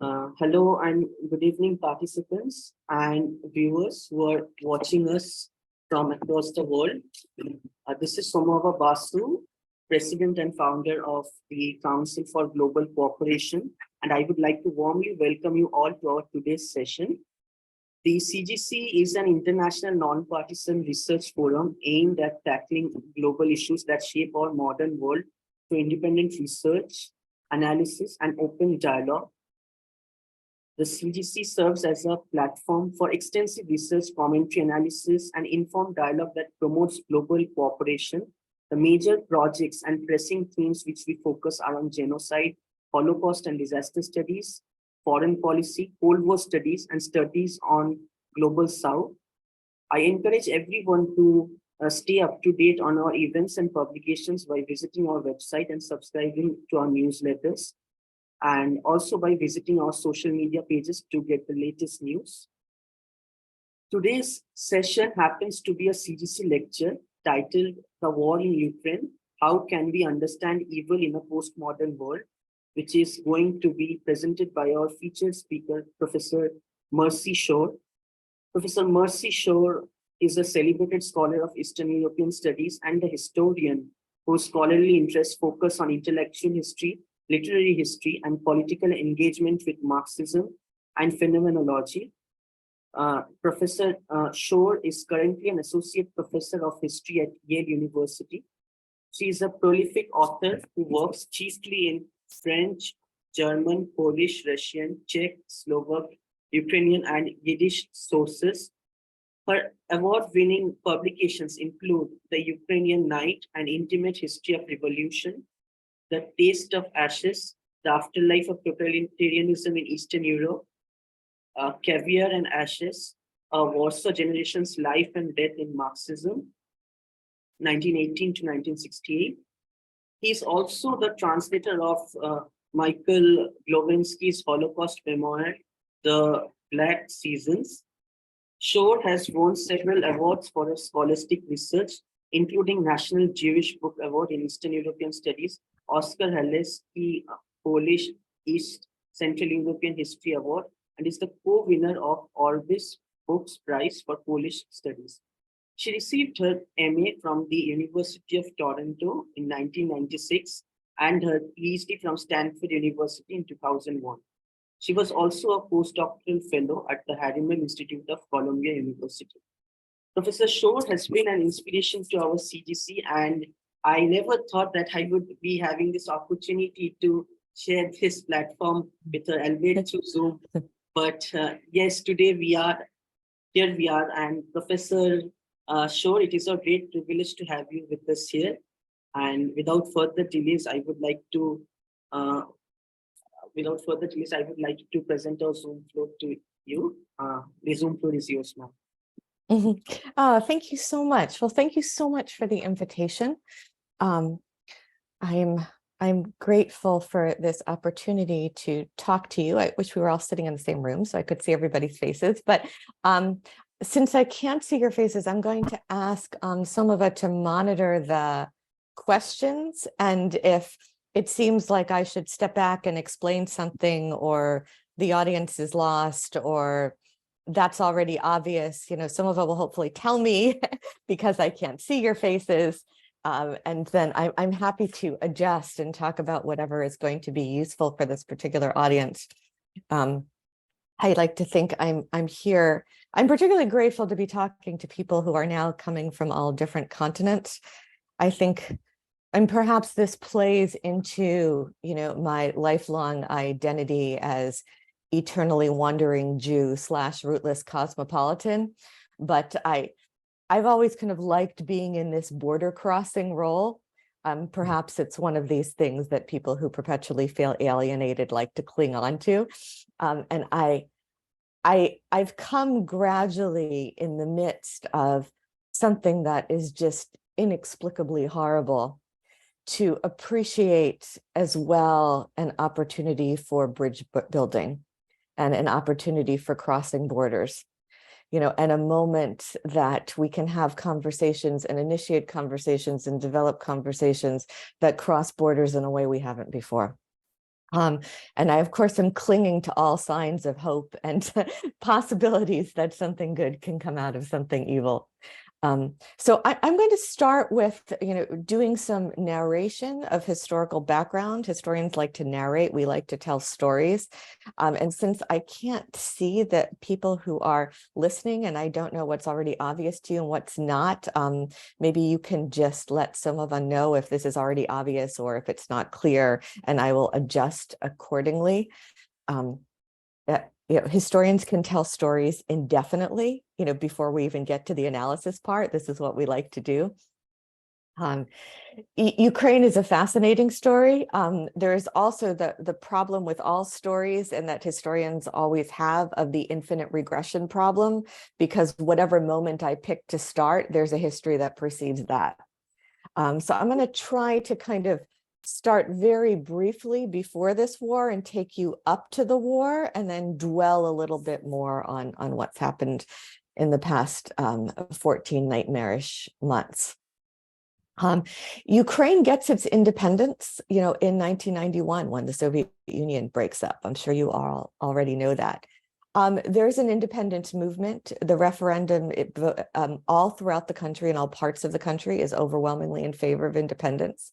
Hello and good evening, participants and viewers who are watching us from across the world. This is Somava Basu, President and founder of the Council for Global Cooperation, and I would like to warmly welcome you all to our today's session. The CGC is an international non-partisan research forum aimed at tackling global issues that shape our modern world through independent research, analysis, and open dialogue. The CGC serves as a platform for extensive research, commentary, analysis, and informed dialogue that promotes global cooperation. The major projects and pressing themes which we focus are on genocide, Holocaust and disaster studies, foreign policy, Cold War studies, and studies on Global South. I encourage everyone to stay up to date on our events and publications by visiting our website and subscribing to our newsletters, and also by visiting our social media pages to get the latest news. Today's session happens to be a CGC lecture titled The War in Ukraine, How Can We Understand Evil in a Postmodern World, which is going to be presented by our featured speaker, Professor Marci Shore. Professor Marci Shore is a celebrated scholar of Eastern European studies and a historian whose scholarly interests focus on intellectual history, literary history, and political engagement with Marxism and phenomenology. Professor Shore is currently an associate professor of history at Yale University. She is a prolific author who works chiefly in French, German, Polish, Russian, Czech, Slovak, Ukrainian, and Yiddish sources. Her award-winning publications include The Ukrainian Night, An Intimate History of Revolution, The Taste of Ashes, The Afterlife of Totalitarianism in Eastern Europe, Caviar and Ashes, Warsaw Generation's Life and Death in Marxism, 1918 to 1968. He is also the translator of Michael Glowinski's Holocaust memoir, The Black Seasons. Shore has won several awards for her scholastic research, including National Jewish Book Award in Eastern European Studies, Oscar Haleski Polish East Central European History Award, and is the co-winner of Orbis Books Prize for Polish Studies. She received her MA from the University of Toronto in 1996 and her PhD from Stanford University in 2001. She was also a postdoctoral fellow at the Harriman Institute of Columbia University. Professor Shore has been an inspiration to our CGC, and I never thought that I would be having this opportunity to share this platform with her, albeit through Zoom. But yes, today we are here. And Professor Shore, it is a great privilege to have you with us here. And without further delays, I would like to present our Zoom floor to you. The Zoom floor is yours now. Thank you so much. Well, thank you so much for the invitation. I'm grateful for this opportunity to talk to you. I wish we were all sitting in the same room so I could see everybody's faces. But since I can't see your faces, I'm going to ask Somava to monitor the questions. And if it seems like I should step back and explain something, or the audience is lost, or that's already obvious, Somava will hopefully tell me because I can't see your faces. And then I'm happy to adjust and talk about whatever is going to be useful for this particular audience. I like to think I'm here. I'm particularly grateful to be talking to people who are now coming from all different continents. I think, and perhaps this plays into, my lifelong identity as eternally wandering Jew / rootless cosmopolitan. But I've always kind of liked being in this border crossing role. Perhaps it's one of these things that people who perpetually feel alienated like to cling on to. And I've come gradually in the midst of something that is just inexplicably horrible to appreciate as well an opportunity for bridge building and an opportunity for crossing borders. And a moment that we can have conversations and initiate conversations and develop conversations that cross borders in a way we haven't before. And I, of course, am clinging to all signs of hope and possibilities that something good can come out of something evil. So I'm going to start with, doing some narration of historical background. Historians like to narrate. We like to tell stories. And since I can't see the people who are listening, and I don't know what's already obvious to you and what's not, maybe you can just let some of us know if this is already obvious or if it's not clear, and I will adjust accordingly. Historians can tell stories indefinitely, before we even get to the analysis part. This is what we like to do. Ukraine is a fascinating story. There is also the problem with all stories, and that historians always have, of the infinite regression problem, because whatever moment I pick to start, there's a history that precedes that. So I'm going to try to kind of start very briefly before this war and take you up to the war, and then dwell a little bit more on what's happened in the past 14 nightmarish months. Ukraine gets its independence, in 1991 when the Soviet Union breaks up. I'm sure you all already know that. There's an independence movement. The referendum, all throughout the country and all parts of the country, is overwhelmingly in favor of independence.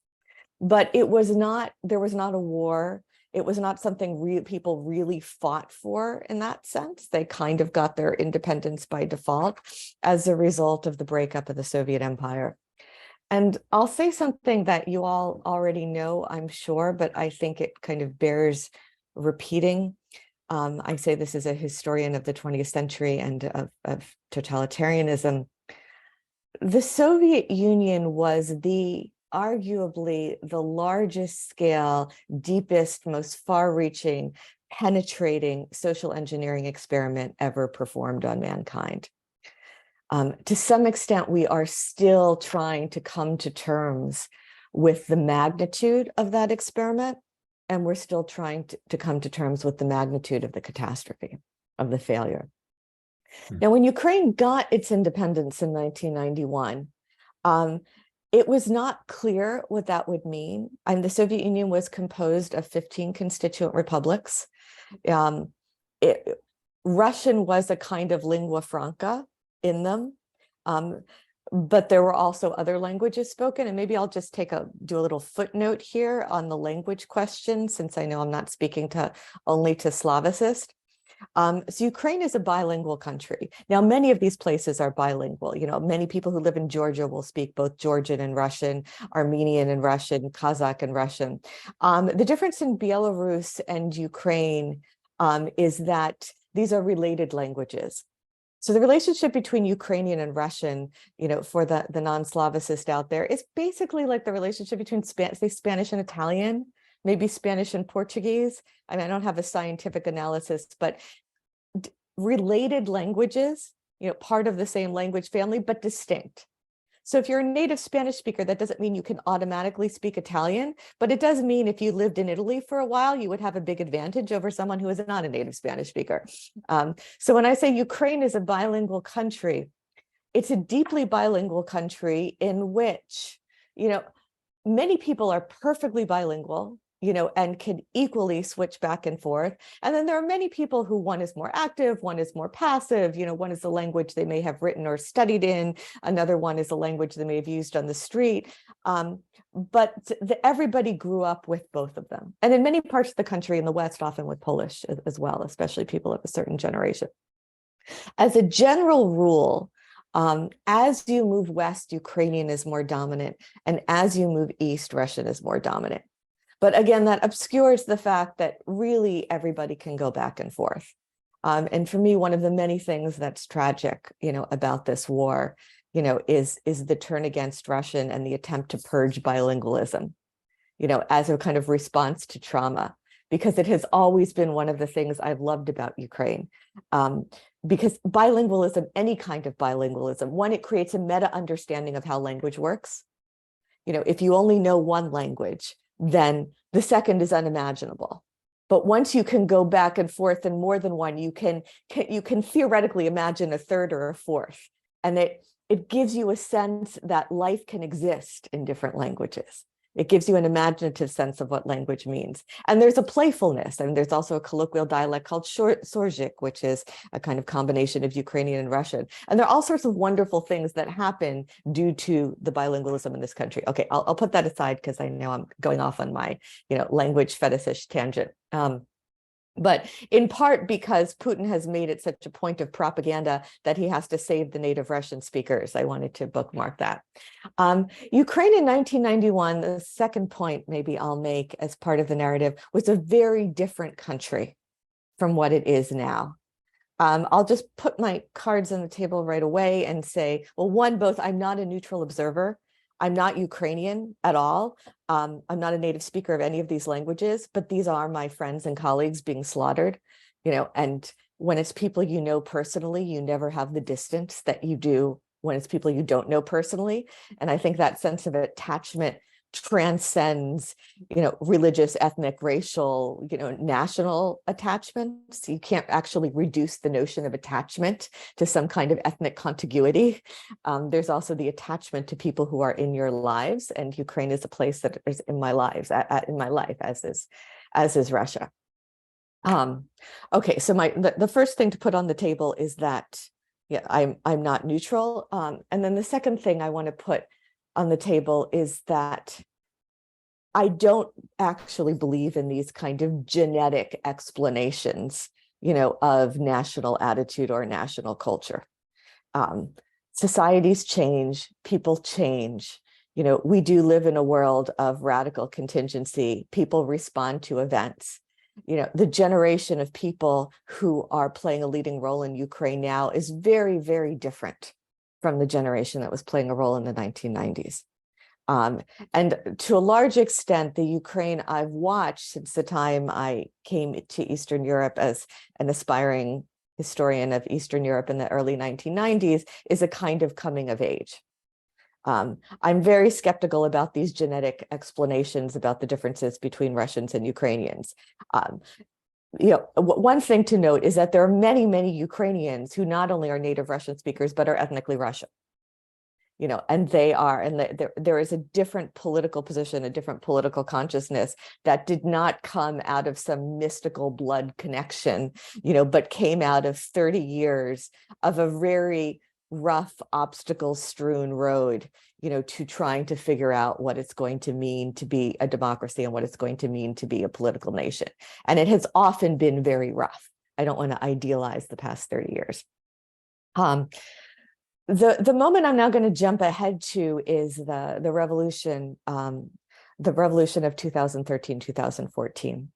But there was not a war. It was not something people really fought for in that sense. They kind of got their independence by default as a result of the breakup of the Soviet Empire. And I'll say something that you all already know, I'm sure, but I think it kind of bears repeating. I say this as a historian of the 20th century and of totalitarianism. The Soviet Union was arguably the largest scale, deepest, most far-reaching, penetrating social engineering experiment ever performed on mankind. To some extent, we are still trying to come to terms with the magnitude of that experiment, and we're still trying to come to terms with the magnitude of the catastrophe, of the failure. Now, when Ukraine got its independence in 1991, it was not clear what that would mean. The Soviet Union was composed of 15 constituent republics. Russian was a kind of lingua franca in them, but there were also other languages spoken. And maybe I'll just do a little footnote here on the language question, since I know I'm not speaking only to Slavicists. So Ukraine is a bilingual country. Now, many of these places are bilingual. Many people who live in Georgia will speak both Georgian and Russian, Armenian and Russian, Kazakh and Russian. The difference in Belarus and Ukraine is that these are related languages. So the relationship between Ukrainian and Russian, for the non-Slavicist out there, is basically like the relationship between Spanish and Italian, maybe Spanish and Portuguese. I don't have a scientific analysis, but related languages, part of the same language family, but distinct. So if you're a native Spanish speaker, that doesn't mean you can automatically speak Italian, but it does mean if you lived in Italy for a while, you would have a big advantage over someone who is not a native Spanish speaker. So when I say Ukraine is a bilingual country, it's a deeply bilingual country in which, many people are perfectly bilingual, and can equally switch back and forth. And then there are many people who one is more active, one is more passive, one is the language they may have written or studied in, another one is a language they may have used on the street. But everybody grew up with both of them. And in many parts of the country, in the West, often with Polish as well, especially people of a certain generation. As a general rule, as you move west, Ukrainian is more dominant, and as you move east, Russian is more dominant. But again, that obscures the fact that really everybody can go back and forth. And for me, one of the many things that's tragic, about this war, is the turn against Russian and the attempt to purge bilingualism, as a kind of response to trauma, because it has always been one of the things I've loved about Ukraine. Because bilingualism, any kind of bilingualism, one, it creates a meta understanding of how language works. If you only know one language, then the second is unimaginable. But once you can go back and forth in more than one, you can theoretically imagine a third or a fourth. And it gives you a sense that life can exist in different languages. It gives you an imaginative sense of what language means. And there's a playfulness. And there's also a colloquial dialect called Surzik, which is a kind of combination of Ukrainian and Russian. And there are all sorts of wonderful things that happen due to the bilingualism in this country. Okay, I'll put that aside because I know I'm going off on my, language fetish tangent. But in part because Putin has made it such a point of propaganda that he has to save the native Russian speakers. I wanted to bookmark that. Ukraine in 1991, the second point maybe I'll make as part of the narrative, was a very different country from what it is now. I'll just put my cards on the table right away and say, well, one, both, I'm not a neutral observer. I'm not Ukrainian at all. I'm not a native speaker of any of these languages, but these are my friends and colleagues being slaughtered, and when it's people you know personally, you never have the distance that you do when it's people you don't know personally. And I think that sense of attachment transcends, religious, ethnic, racial, national attachments. You can't actually reduce the notion of attachment to some kind of ethnic contiguity. There's also the attachment to people who are in your lives, and Ukraine is a place that is in my life, as is Russia. Okay, so the first thing to put on the table is that, I'm not neutral. And then the second thing I want to put on the table is that I don't actually believe in these kind of genetic explanations, of national attitude or national culture. Societies change, people change. We do live in a world of radical contingency. People respond to events. The generation of people who are playing a leading role in Ukraine now is very, very different from the generation that was playing a role in the 1990s. And to a large extent, the Ukraine I've watched since the time I came to Eastern Europe as an aspiring historian of Eastern Europe in the early 1990s is a kind of coming of age. I'm very skeptical about these genetic explanations about the differences between Russians and Ukrainians. One thing to note is that there are many, many Ukrainians who not only are native Russian speakers, but are ethnically Russian. And there is a different political position, a different political consciousness that did not come out of some mystical blood connection, but came out of 30 years of a very rough, obstacle-strewn road, to trying to figure out what it's going to mean to be a democracy and what it's going to mean to be a political nation. And it has often been very rough. I don't want to idealize the past 30 years. The moment I'm now going to jump ahead to is the revolution of 2013, 2014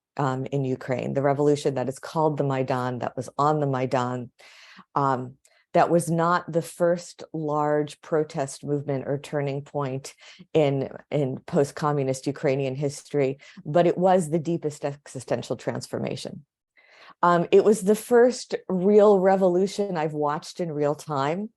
in Ukraine, the revolution that is called the Maidan, that was on the Maidan. That was not the first large protest movement or turning point in post-communist Ukrainian history, but it was the deepest existential transformation. It was the first real revolution I've watched in real time.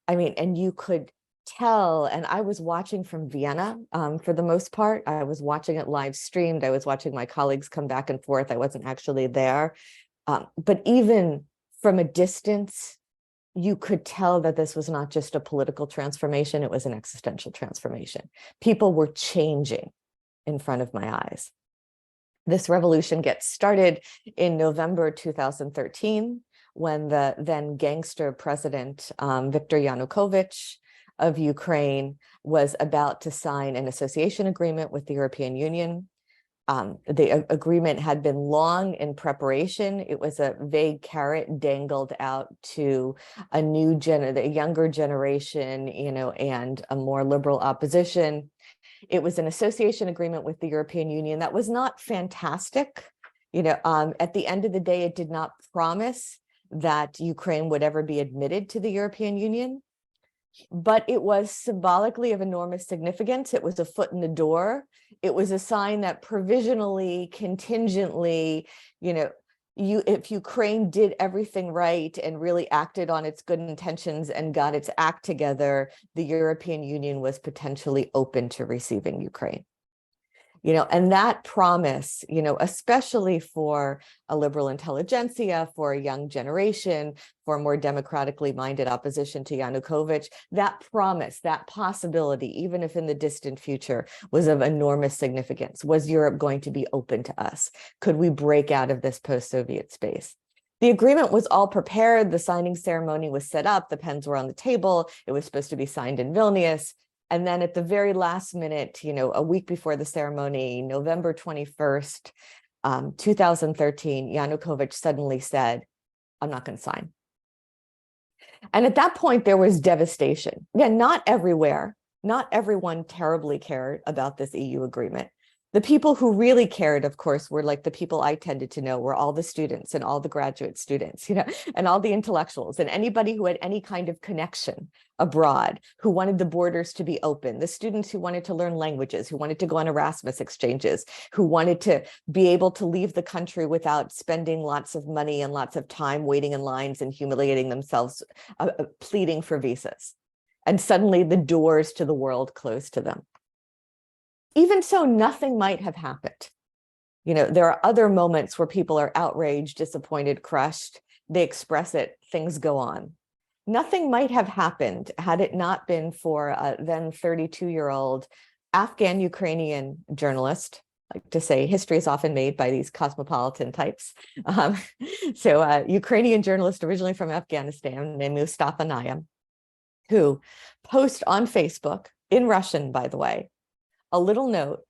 And you could tell, and I was watching from Vienna for the most part. I was watching it live streamed. I was watching my colleagues come back and forth. I wasn't actually there. But even from a distance, you could tell that this was not just a political transformation, it was an existential transformation. People were changing in front of my eyes. This revolution gets started in November 2013, when the then gangster president, Viktor Yanukovych of Ukraine, was about to sign an association agreement with the European Union. The agreement had been long in preparation. It was a vague carrot dangled out to a younger generation, and a more liberal opposition. It was an association agreement with the European Union that was not fantastic. At the end of the day, it did not promise that Ukraine would ever be admitted to the European Union, but it was symbolically of enormous significance. It was a foot in the door. It was a sign that provisionally, contingently, if Ukraine did everything right and really acted on its good intentions and got its act together, the European Union was potentially open to receiving Ukraine. And that promise, especially for a liberal intelligentsia, for a young generation, for a more democratically minded opposition to Yanukovych, that promise, that possibility, even if in the distant future, was of enormous significance. Was Europe going to be open to us? Could we break out of this post-Soviet space? The agreement was all prepared. The signing ceremony was set up. The pens were on the table. It was supposed to be signed in Vilnius. And then at the very last minute, a week before the ceremony, November 21st, 2013, Yanukovych suddenly said, I'm not going to sign. And at that point, there was devastation. Again, not everywhere. Not everyone terribly cared about this EU agreement. The people who really cared, of course, were like the people I tended to know, were all the students and all the graduate students, and all the intellectuals and anybody who had any kind of connection abroad, who wanted the borders to be open, the students who wanted to learn languages, who wanted to go on Erasmus exchanges, who wanted to be able to leave the country without spending lots of money and lots of time waiting in lines and humiliating themselves, pleading for visas. And suddenly the doors to the world closed to them. Even so, nothing might have happened. There are other moments where people are outraged, disappointed, crushed. They express it, things go on. Nothing might have happened had it not been for a then 32-year-old Afghan-Ukrainian journalist. I like to say history is often made by these cosmopolitan types. Ukrainian journalist originally from Afghanistan named Mustafa Nayyem, who posts on Facebook, in Russian, by the way, a little note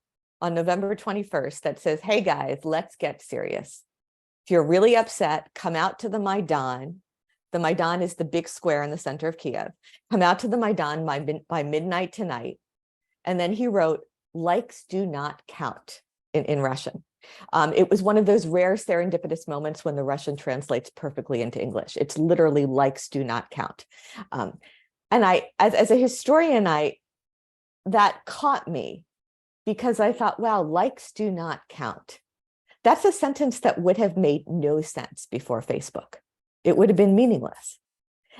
on November 21st that says, hey guys, let's get serious. If you're really upset, come out to the Maidan. The Maidan is the big square in the center of Kiev. Come out to the Maidan by midnight tonight. And then he wrote, likes do not count in Russian. It was one of those rare serendipitous moments when the Russian translates perfectly into English. It's literally likes do not count. And as a historian, that caught me, because I thought, wow, likes do not count. That's a sentence that would have made no sense before Facebook. It would have been meaningless.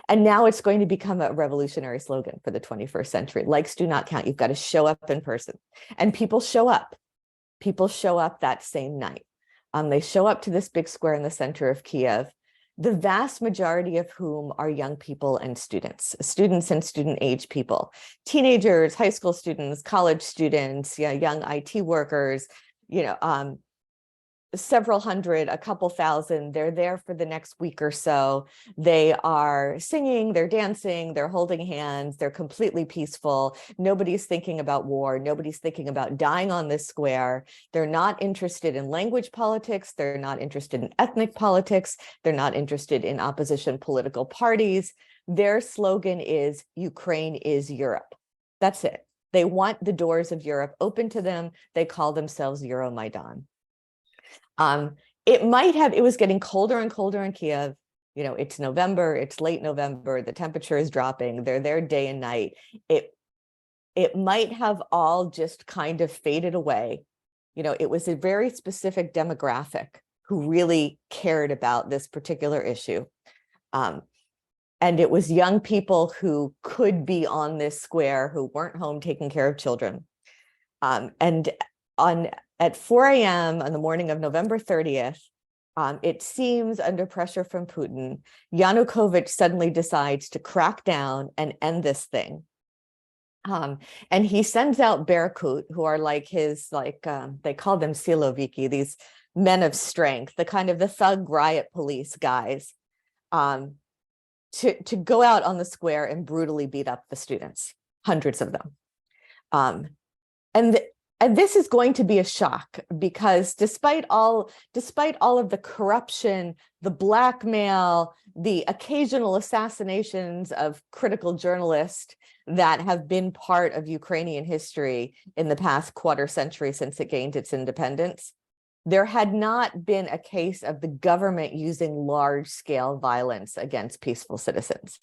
And now it's going to become a revolutionary slogan for the 21st century. Likes do not count. You've got to show up in person. And people show up. People show up that same night. They show up to this big square in the center of Kiev, the vast majority of whom are young people and students and student age people, teenagers, high school students, college students, young IT workers, several hundred, a couple thousand. They're there for the next week or so. They are singing, they're dancing, they're holding hands, they're completely peaceful. Nobody's thinking about war. Nobody's thinking about dying on this square. They're not interested in language politics. They're not interested in ethnic politics. They're not interested in opposition political parties. Their slogan is Ukraine is Europe. That's it. They want the doors of Europe open to them. They call themselves Euromaidan. It was getting colder and colder in Kiev. It's November, it's late November, the temperature is dropping, they're there day and night. It might have all just kind of faded away. It was a very specific demographic who really cared about this particular issue. And it was young people who could be on this square, who weren't home taking care of children. At 4 a.m. on the morning of November 30th, it seems under pressure from Putin, Yanukovych suddenly decides to crack down and end this thing. And he sends out Berkut, who are like his, they call them siloviki, these men of strength, the thug riot police guys, to go out on the square and brutally beat up the students, hundreds of them. And this is going to be a shock, because despite all of the corruption, the blackmail, the occasional assassinations of critical journalists that have been part of Ukrainian history in the past quarter century since it gained its independence, there had not been a case of the government using large-scale violence against peaceful citizens.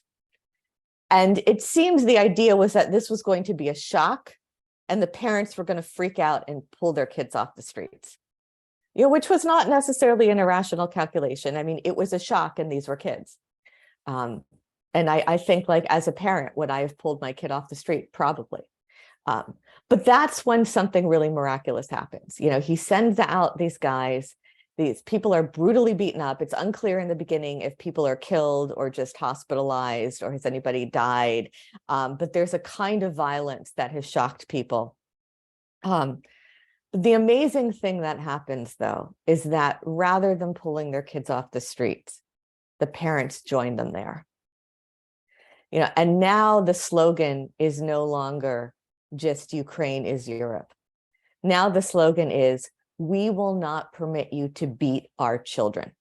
And it seems the idea was that this was going to be a shock, and the parents were going to freak out and pull their kids off the streets, which was not necessarily an irrational calculation. I mean, it was a shock, and these were kids. And I think, as a parent, would I have pulled my kid off the street? Probably. But that's when something really miraculous happens. He sends out these guys. These people are brutally beaten up. It's unclear in the beginning if people are killed or just hospitalized or has anybody died. But there's a kind of violence that has shocked people. The amazing thing that happens, though, is that rather than pulling their kids off the streets, the parents join them there. And now the slogan is no longer just Ukraine is Europe. Now the slogan is, we will not permit you to beat our children.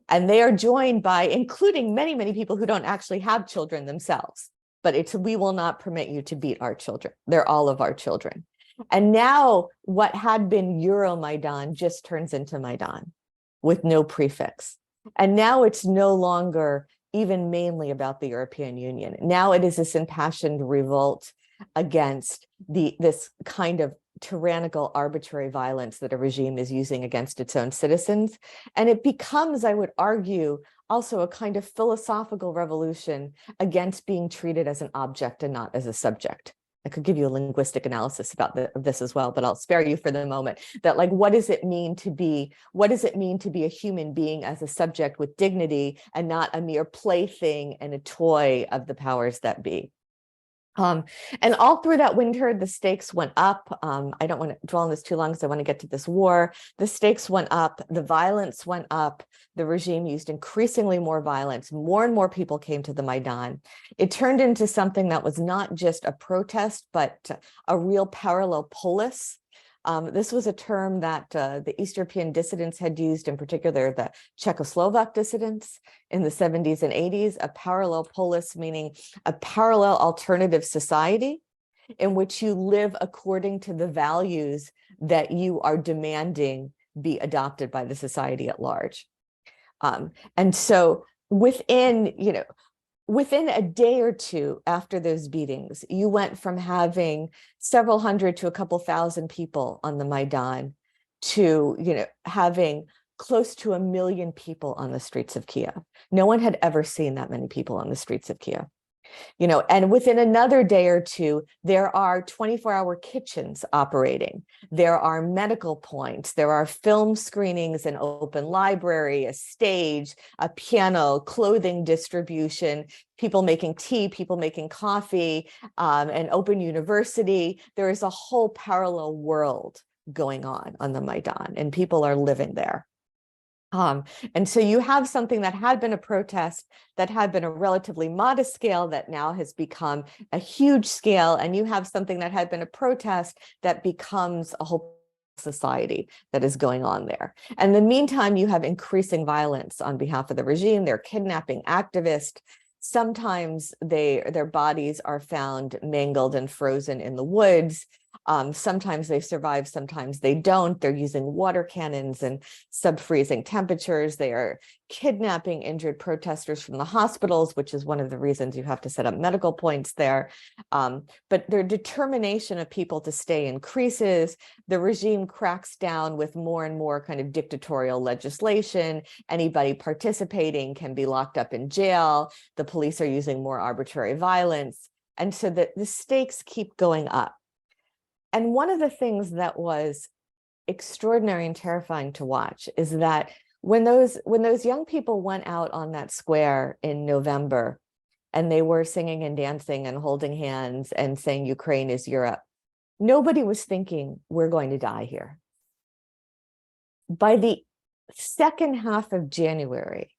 And they are joined by, including many, many people who don't actually have children themselves, but it's, we will not permit you to beat our children. They're all of our children. And now what had been Euromaidan just turns into Maidan with no prefix. And now it's no longer even mainly about the European Union. Now it is this impassioned revolt against this kind of tyrannical, arbitrary violence that a regime is using against its own citizens. And it becomes, I would argue, also a kind of philosophical revolution against being treated as an object and not as a subject. I could give you a linguistic analysis about this as well, but I'll spare you for the moment. That, like, what does it mean to be a human being as a subject with dignity and not a mere plaything and a toy of the powers that be? And all through that winter, the stakes went up. I don't want to dwell on this too long because I want to get to this war. The stakes went up, the violence went up, the regime used increasingly more violence, more and more people came to the Maidan. It turned into something that was not just a protest, but a real parallel polis. This was a term that the East European dissidents had used, in particular the Czechoslovak dissidents in the 70s and 80s, a parallel polis, meaning a parallel alternative society in which you live according to the values that you are demanding be adopted by the society at large. And so within a day or two after those beatings, you went from having several hundred to a couple thousand people on the Maidan to, having close to 1 million people on the streets of Kiev. No one had ever seen that many people on the streets of Kiev. And within another day or two, there are 24-hour kitchens operating. There are medical points. There are film screenings, an open library, a stage, a piano, clothing distribution, people making tea, people making coffee, an open university. There is a whole parallel world going on the Maidan, and people are living there. And so you have something that had been a protest, that had been a relatively modest scale, that now has become a huge scale. And you have something that had been a protest that becomes a whole society that is going on there. And in the meantime, you have increasing violence on behalf of the regime. They're kidnapping activists. Sometimes their bodies are found mangled and frozen in the woods. Sometimes they survive, sometimes they don't. They're using water cannons and sub-freezing temperatures. They are kidnapping injured protesters from the hospitals, which is one of the reasons you have to set up medical points there. But their determination of people to stay increases. The regime cracks down with more and more kind of dictatorial legislation. Anybody participating can be locked up in jail. The police are using more arbitrary violence. And so the stakes keep going up. And one of the things that was extraordinary and terrifying to watch is that when those young people went out on that square in November, and they were singing and dancing and holding hands and saying Ukraine is Europe, nobody was thinking we're going to die here. By the second half of January,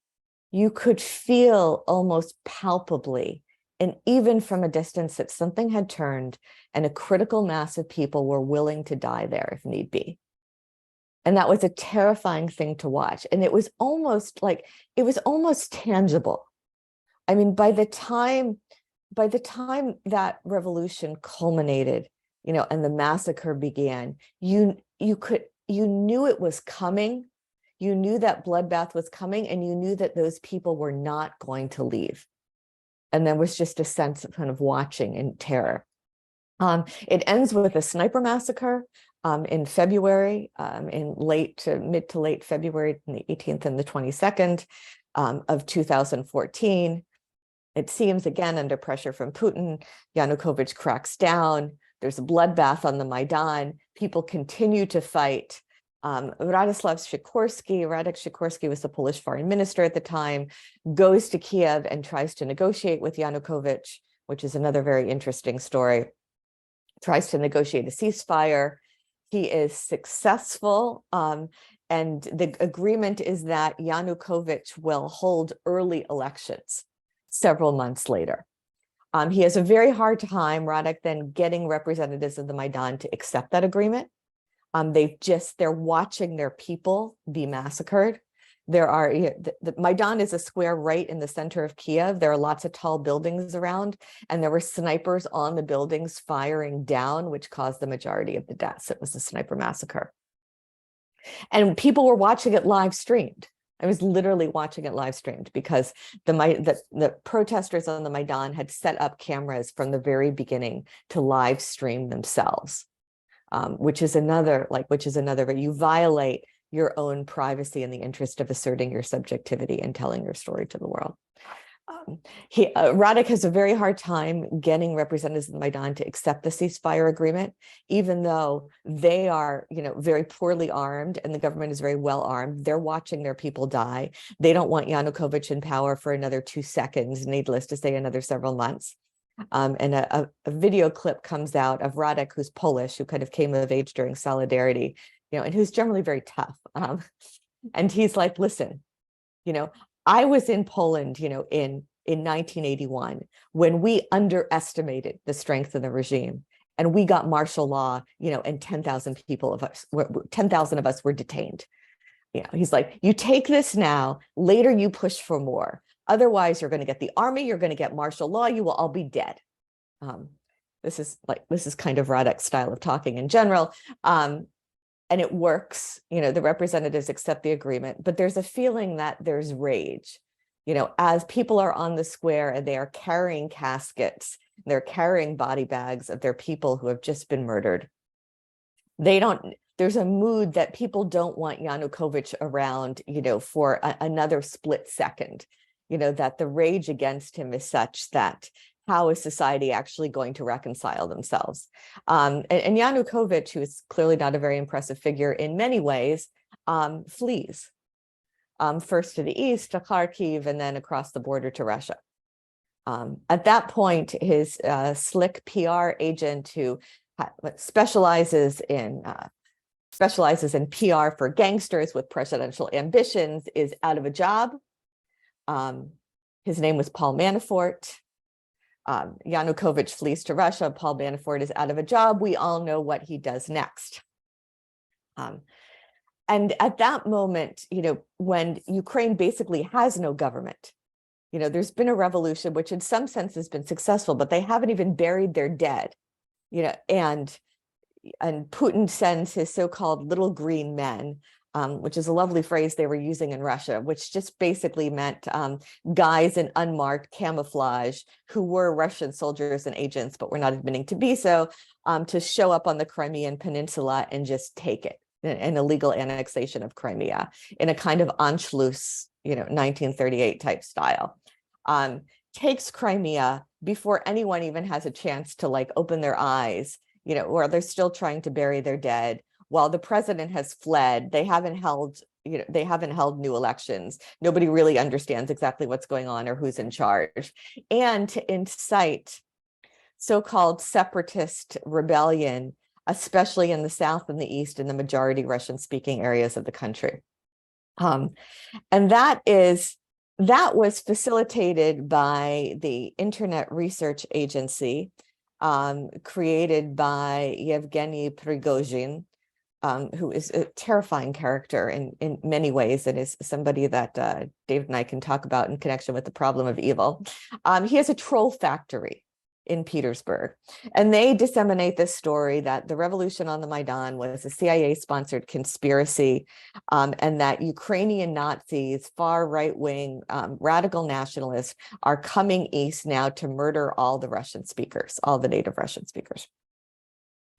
you could feel almost palpably, and even from a distance, that something had turned and a critical mass of people were willing to die there if need be. And that was a terrifying thing to watch. And it was almost tangible. I mean, by the time that revolution culminated, and the massacre began, you knew it was coming. You knew that bloodbath was coming, and you knew that those people were not going to leave. And there was just a sense of kind of watching in terror. It ends with a sniper massacre in February, in mid to late February, the 18th and the 22nd of 2014. It seems, again, under pressure from Putin, Yanukovych cracks down. There's a bloodbath on the Maidan. People continue to fight. Radek Sikorski was the Polish foreign minister at the time, goes to Kiev and tries to negotiate with Yanukovych, which is another very interesting story, tries to negotiate a ceasefire. He is successful, and the agreement is that Yanukovych will hold early elections several months later. He has a very hard time, Radek, then getting representatives of the Maidan to accept that agreement. They're watching their people be massacred. The Maidan is a square right in the center of Kiev. There are lots of tall buildings around, and there were snipers on the buildings firing down, which caused the majority of the deaths. It was a sniper massacre. And people were watching it live streamed. I was literally watching it live streamed because the protesters on the Maidan had set up cameras from the very beginning to live stream themselves. Which is another, but you violate your own privacy in the interest of asserting your subjectivity and telling your story to the world. Radek has a very hard time getting representatives of the Maidan to accept the ceasefire agreement, even though they are, very poorly armed and the government is very well armed. They're watching their people die. They don't want Yanukovych in power for another 2 seconds, needless to say, another several months. And a video clip comes out of Radek, who's Polish, who kind of came of age during Solidarity, and who's generally very tough. And he's like, listen, I was in Poland, in 1981, when we underestimated the strength of the regime, and we got martial law, and 10,000 of us were detained. He's like, you take this now, later you push for more. Otherwise, you're going to get the army, you're going to get martial law, you will all be dead. This is kind of Radek's style of talking in general. And it works, the representatives accept the agreement, but there's a feeling that there's rage, as people are on the square and they are carrying caskets, they're carrying body bags of their people who have just been murdered. There's a mood that people don't want Yanukovych around, for another split second, that the rage against him is such that how is society actually going to reconcile themselves? And Yanukovych, who is clearly not a very impressive figure in many ways, flees, first to the east, to Kharkiv, and then across the border to Russia. At that point, his slick PR agent, who specializes in PR for gangsters with presidential ambitions, is out of a job. His name was Paul Manafort. Yanukovych flees to Russia. Paul Manafort is out of a job. We all know what he does next. And at that moment, when Ukraine basically has no government, there's been a revolution, which in some sense has been successful, but they haven't even buried their dead, and Putin sends his so-called little green men, which is a lovely phrase they were using in Russia, which just basically meant guys in unmarked camouflage who were Russian soldiers and agents, but were not admitting to be so, to show up on the Crimean Peninsula and just take it, an illegal annexation of Crimea in a kind of Anschluss, 1938 type style. Takes Crimea before anyone even has a chance to open their eyes, or they're still trying to bury their dead. While the president has fled, they haven't held new elections. Nobody really understands exactly what's going on or who's in charge. And to incite so-called separatist rebellion, especially in the South and the East, in the majority Russian-speaking areas of the country. And that was facilitated by the Internet Research Agency, created by Yevgeny Prigozhin, who is a terrifying character in many ways, and is somebody that David and I can talk about in connection with the problem of evil. He has a troll factory in Petersburg, and they disseminate this story that the revolution on the Maidan was a CIA-sponsored conspiracy, and that Ukrainian Nazis, far right-wing radical nationalists, are coming east now to murder all the Russian speakers, all the native Russian speakers.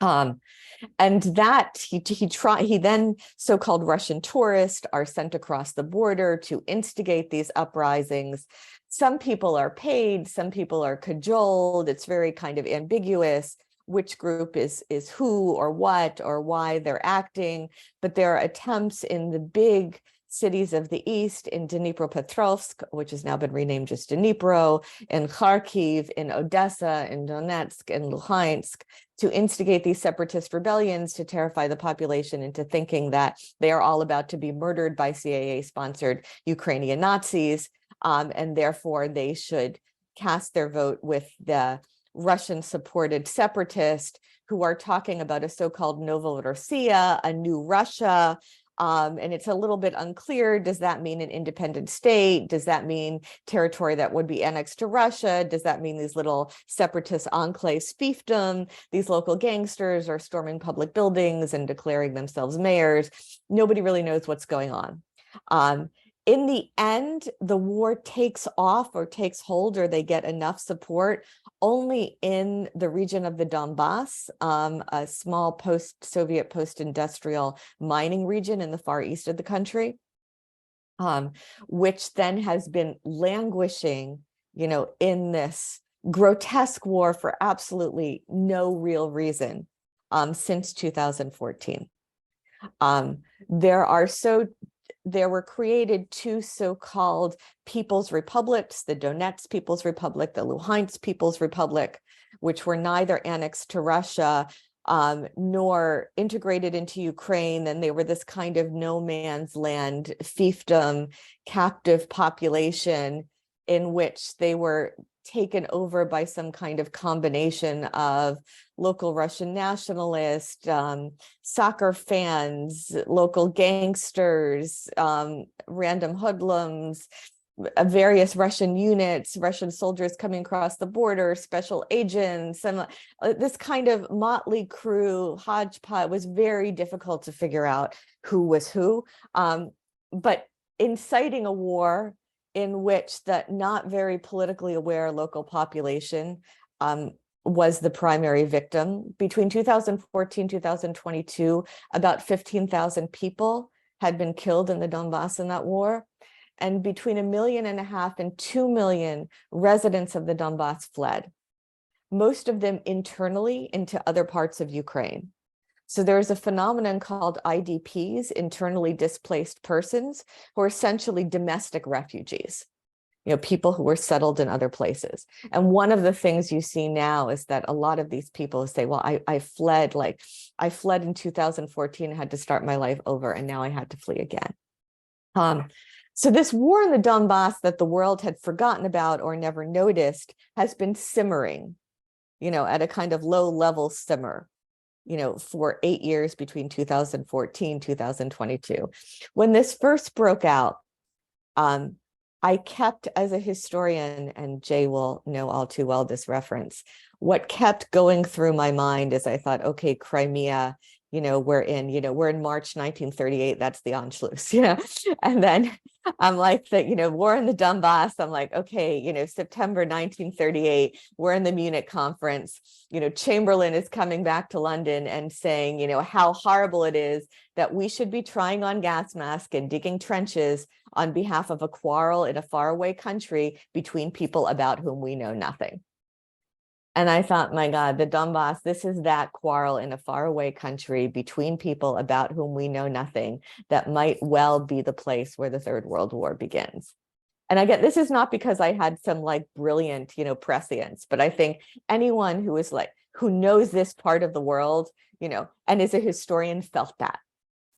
And that he then so-called Russian tourists are sent across the border to instigate these uprisings. Some people are paid, some people are cajoled. It's very kind of ambiguous. which group is who or what or why they're acting, but there are attempts in the big cities of the east, in Dnipropetrovsk, which has now been renamed just Dnipro, in Kharkiv, in Odessa, in Donetsk, in Luhansk, to instigate these separatist rebellions, to terrify the population into thinking that they are all about to be murdered by CIA-sponsored Ukrainian Nazis, and therefore they should cast their vote with the Russian-supported separatists who are talking about a so-called Novorossiya, a new Russia. And it's a little bit unclear. Does that mean an independent state? Does that mean territory that would be annexed to Russia? Does that mean these little separatist enclaves, fiefdom? These local gangsters are storming public buildings and declaring themselves mayors. Nobody really knows what's going on. In the end, the war takes off or takes hold, or they get enough support only in the region of the Donbas, a small post-Soviet, post-industrial mining region in the far east of the country, which then has been languishing, in this grotesque war for absolutely no real reason since 2014. There were created two so-called People's Republics, the Donetsk People's Republic, the Luhansk People's Republic, which were neither annexed to Russia nor integrated into Ukraine. And they were this kind of no man's land fiefdom, captive population in which they were taken over by some kind of combination of local Russian nationalists, soccer fans, local gangsters, random hoodlums, various Russian units, Russian soldiers coming across the border, special agents, and this kind of motley crew hodgepodge. Was very difficult to figure out who was who, but inciting a war in which the not very politically aware local population was the primary victim. Between 2014, 2022, about 15,000 people had been killed in the Donbas in that war. And between 1.5 million and 2 million residents of the Donbas fled, most of them internally into other parts of Ukraine. So there's a phenomenon called IDPs, internally displaced persons, who are essentially domestic refugees, people who were settled in other places. And one of the things you see now is that a lot of these people say, well, I fled in 2014, had to start my life over, and now I had to flee again. So this war in the Donbas that the world had forgotten about or never noticed has been simmering, at a kind of low level simmer, for 8 years between 2014, 2022. When this first broke out, I kept, as a historian, and Jay will know all too well this reference, what kept going through my mind is I thought, okay, Crimea, we're in March 1938, that's the Anschluss, and then I'm like, war in the Donbas, I'm like, okay, September 1938, we're in the Munich conference, Chamberlain is coming back to London and saying, how horrible it is that we should be trying on gas masks and digging trenches on behalf of a quarrel in a faraway country between people about whom we know nothing. And I thought, my God, the Donbas, this is that quarrel in a faraway country between people about whom we know nothing that might well be the place where the Third World War begins. And again, this is not because I had some brilliant, prescience, but I think anyone who is who knows this part of the world, and is a historian felt that.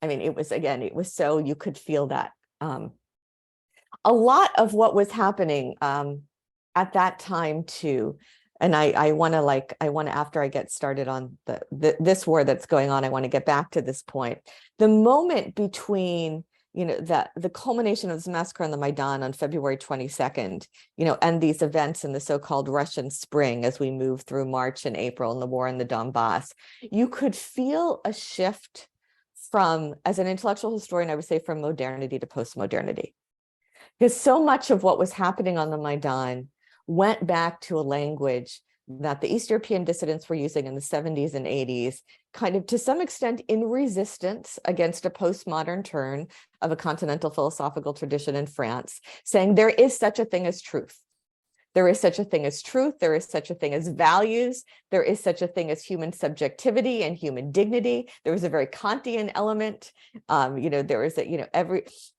I mean, it was so, you could feel that. A lot of what was happening at that time too, and I want to after I get started on this war that's going on, I want to get back to this point. The moment between, the culmination of this massacre on the Maidan on February 22nd, and these events in the so-called Russian spring as we move through March and April and the war in the Donbas, you could feel a shift from, as an intellectual historian, I would say, from modernity to postmodernity. Because so much of what was happening on the Maidan went back to a language that the East European dissidents were using in the 70s and 80s, kind of to some extent in resistance against a postmodern turn of a continental philosophical tradition in France, saying there is such a thing as truth. There is such a thing as truth. There is such a thing as values. There is such a thing as human subjectivity and human dignity. There was a very Kantian element. There is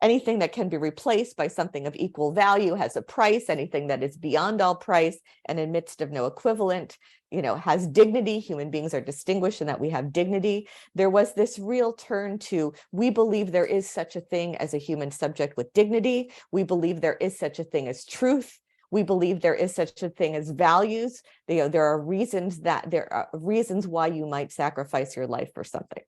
anything that can be replaced by something of equal value has a price. Anything that is beyond all price and in midst of no equivalent, has dignity. Human beings are distinguished in that we have dignity. There was this real turn to, we believe there is such a thing as a human subject with dignity. We believe there is such a thing as truth. We believe there is such a thing as values. There are reasons why you might sacrifice your life for something.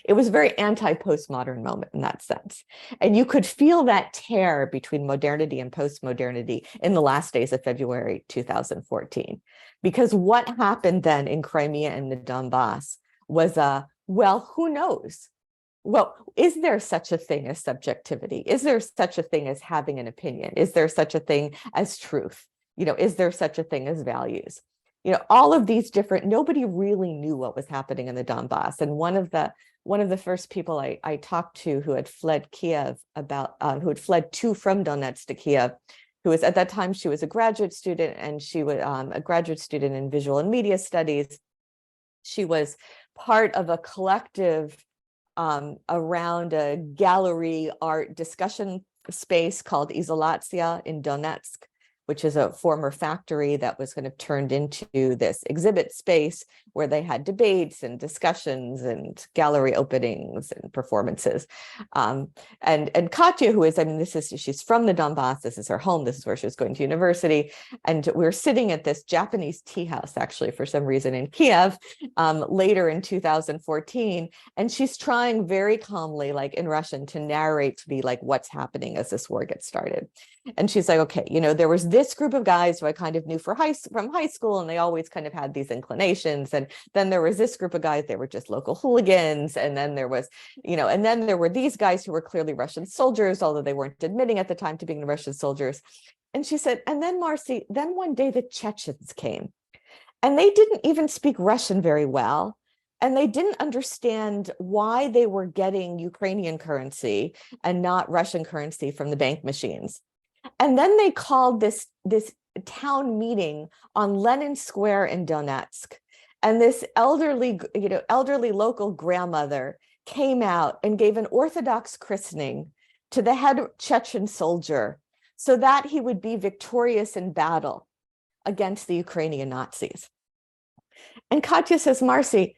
It was a very anti-postmodern moment in that sense. And you could feel that tear between modernity and postmodernity in the last days of February 2014. Because what happened then in Crimea and the Donbas was, well, who knows? Well, is there such a thing as subjectivity? Is there such a thing as having an opinion? Is there such a thing as truth? Is there such a thing as values? All of these different, nobody really knew what was happening in the Donbas. And one of the first people I talked to who had fled Kiev who had fled from Donetsk to Kiev, who was at that time, she was a graduate student, and she was a graduate student in visual and media studies. She was part of a collective around a gallery art discussion space called Izolatia in Donetsk, which is a former factory that was kind of turned into this exhibit space where they had debates and discussions and gallery openings and performances. And Katya, she's from the Donbas, this is her home, this is where she was going to university. And we were sitting at this Japanese tea house, actually, for some reason in Kiev, later in 2014. And she's trying very calmly, like in Russian, to narrate to me like what's happening as this war gets started. And she's like, okay, there was this group of guys who I kind of knew from high school, and they always kind of had these inclinations. And then there was this group of guys, they were just local hooligans. And then there was, and then there were these guys who were clearly Russian soldiers, although they weren't admitting at the time to being the Russian soldiers. And she said, and then Marci, then one day the Chechens came, and they didn't even speak Russian very well. And they didn't understand why they were getting Ukrainian currency and not Russian currency from the bank machines. And then they called this town meeting on Lenin Square in Donetsk. And this elderly local grandmother came out and gave an Orthodox christening to the head Chechen soldier so that he would be victorious in battle against the Ukrainian Nazis. And Katya says, Marci,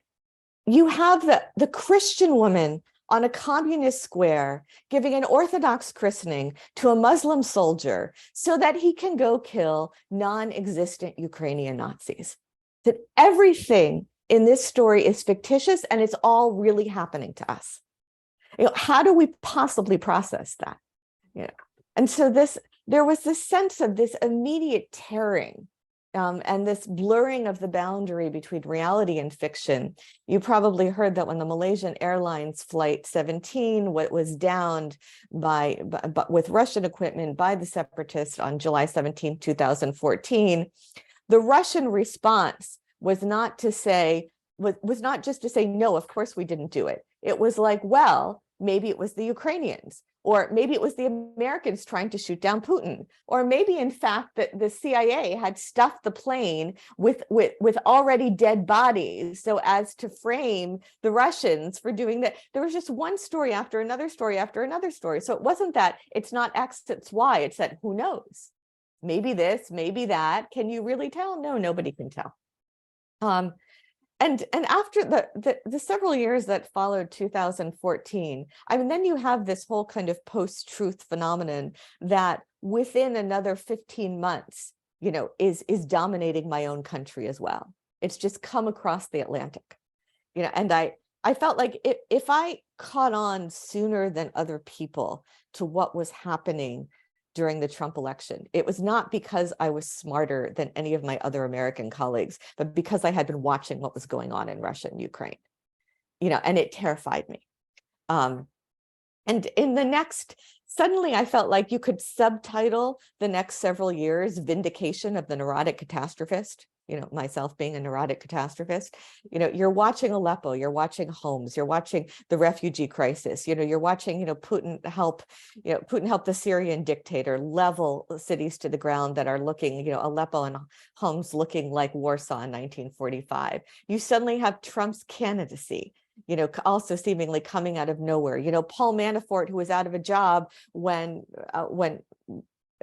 you have the Christian woman on a communist square giving an Orthodox christening to a Muslim soldier so that he can go kill non-existent Ukrainian Nazis. That everything in this story is fictitious and it's all really happening to us. How do we possibly process that? And so there was this sense of this immediate tearing and this blurring of the boundary between reality and fiction. You probably heard that when the Malaysian Airlines Flight 17 was downed with Russian equipment by the separatists on July 17, 2014, the Russian response was not just to say, no, of course we didn't do it. It was like, well, maybe it was the Ukrainians, or maybe it was the Americans trying to shoot down Putin, or maybe in fact that the CIA had stuffed the plane with already dead bodies so as to frame the Russians for doing that. There was just one story after another story after another story. So it wasn't that it's not X, it's Y, it's that who knows? Maybe this, maybe that. Can you really tell? No, nobody can tell. And after the several years that followed 2014, then you have this whole kind of post-truth phenomenon that within another 15 months, is dominating my own country as well. It's just come across the Atlantic, and I felt like if I caught on sooner than other people to what was happening during the Trump election, it was not because I was smarter than any of my other American colleagues, but because I had been watching what was going on in Russia and Ukraine, and it terrified me. And in the next, suddenly I felt like you could subtitle the next several years, Vindication of the Neurotic Catastrophist, myself being a neurotic catastrophist, you're watching Aleppo, you're watching Homs, you're watching the refugee crisis, you're watching, Putin help the Syrian dictator level cities to the ground that are looking, Aleppo and Homs looking like Warsaw in 1945. You suddenly have Trump's candidacy, also seemingly coming out of nowhere. Paul Manafort, who was out of a job when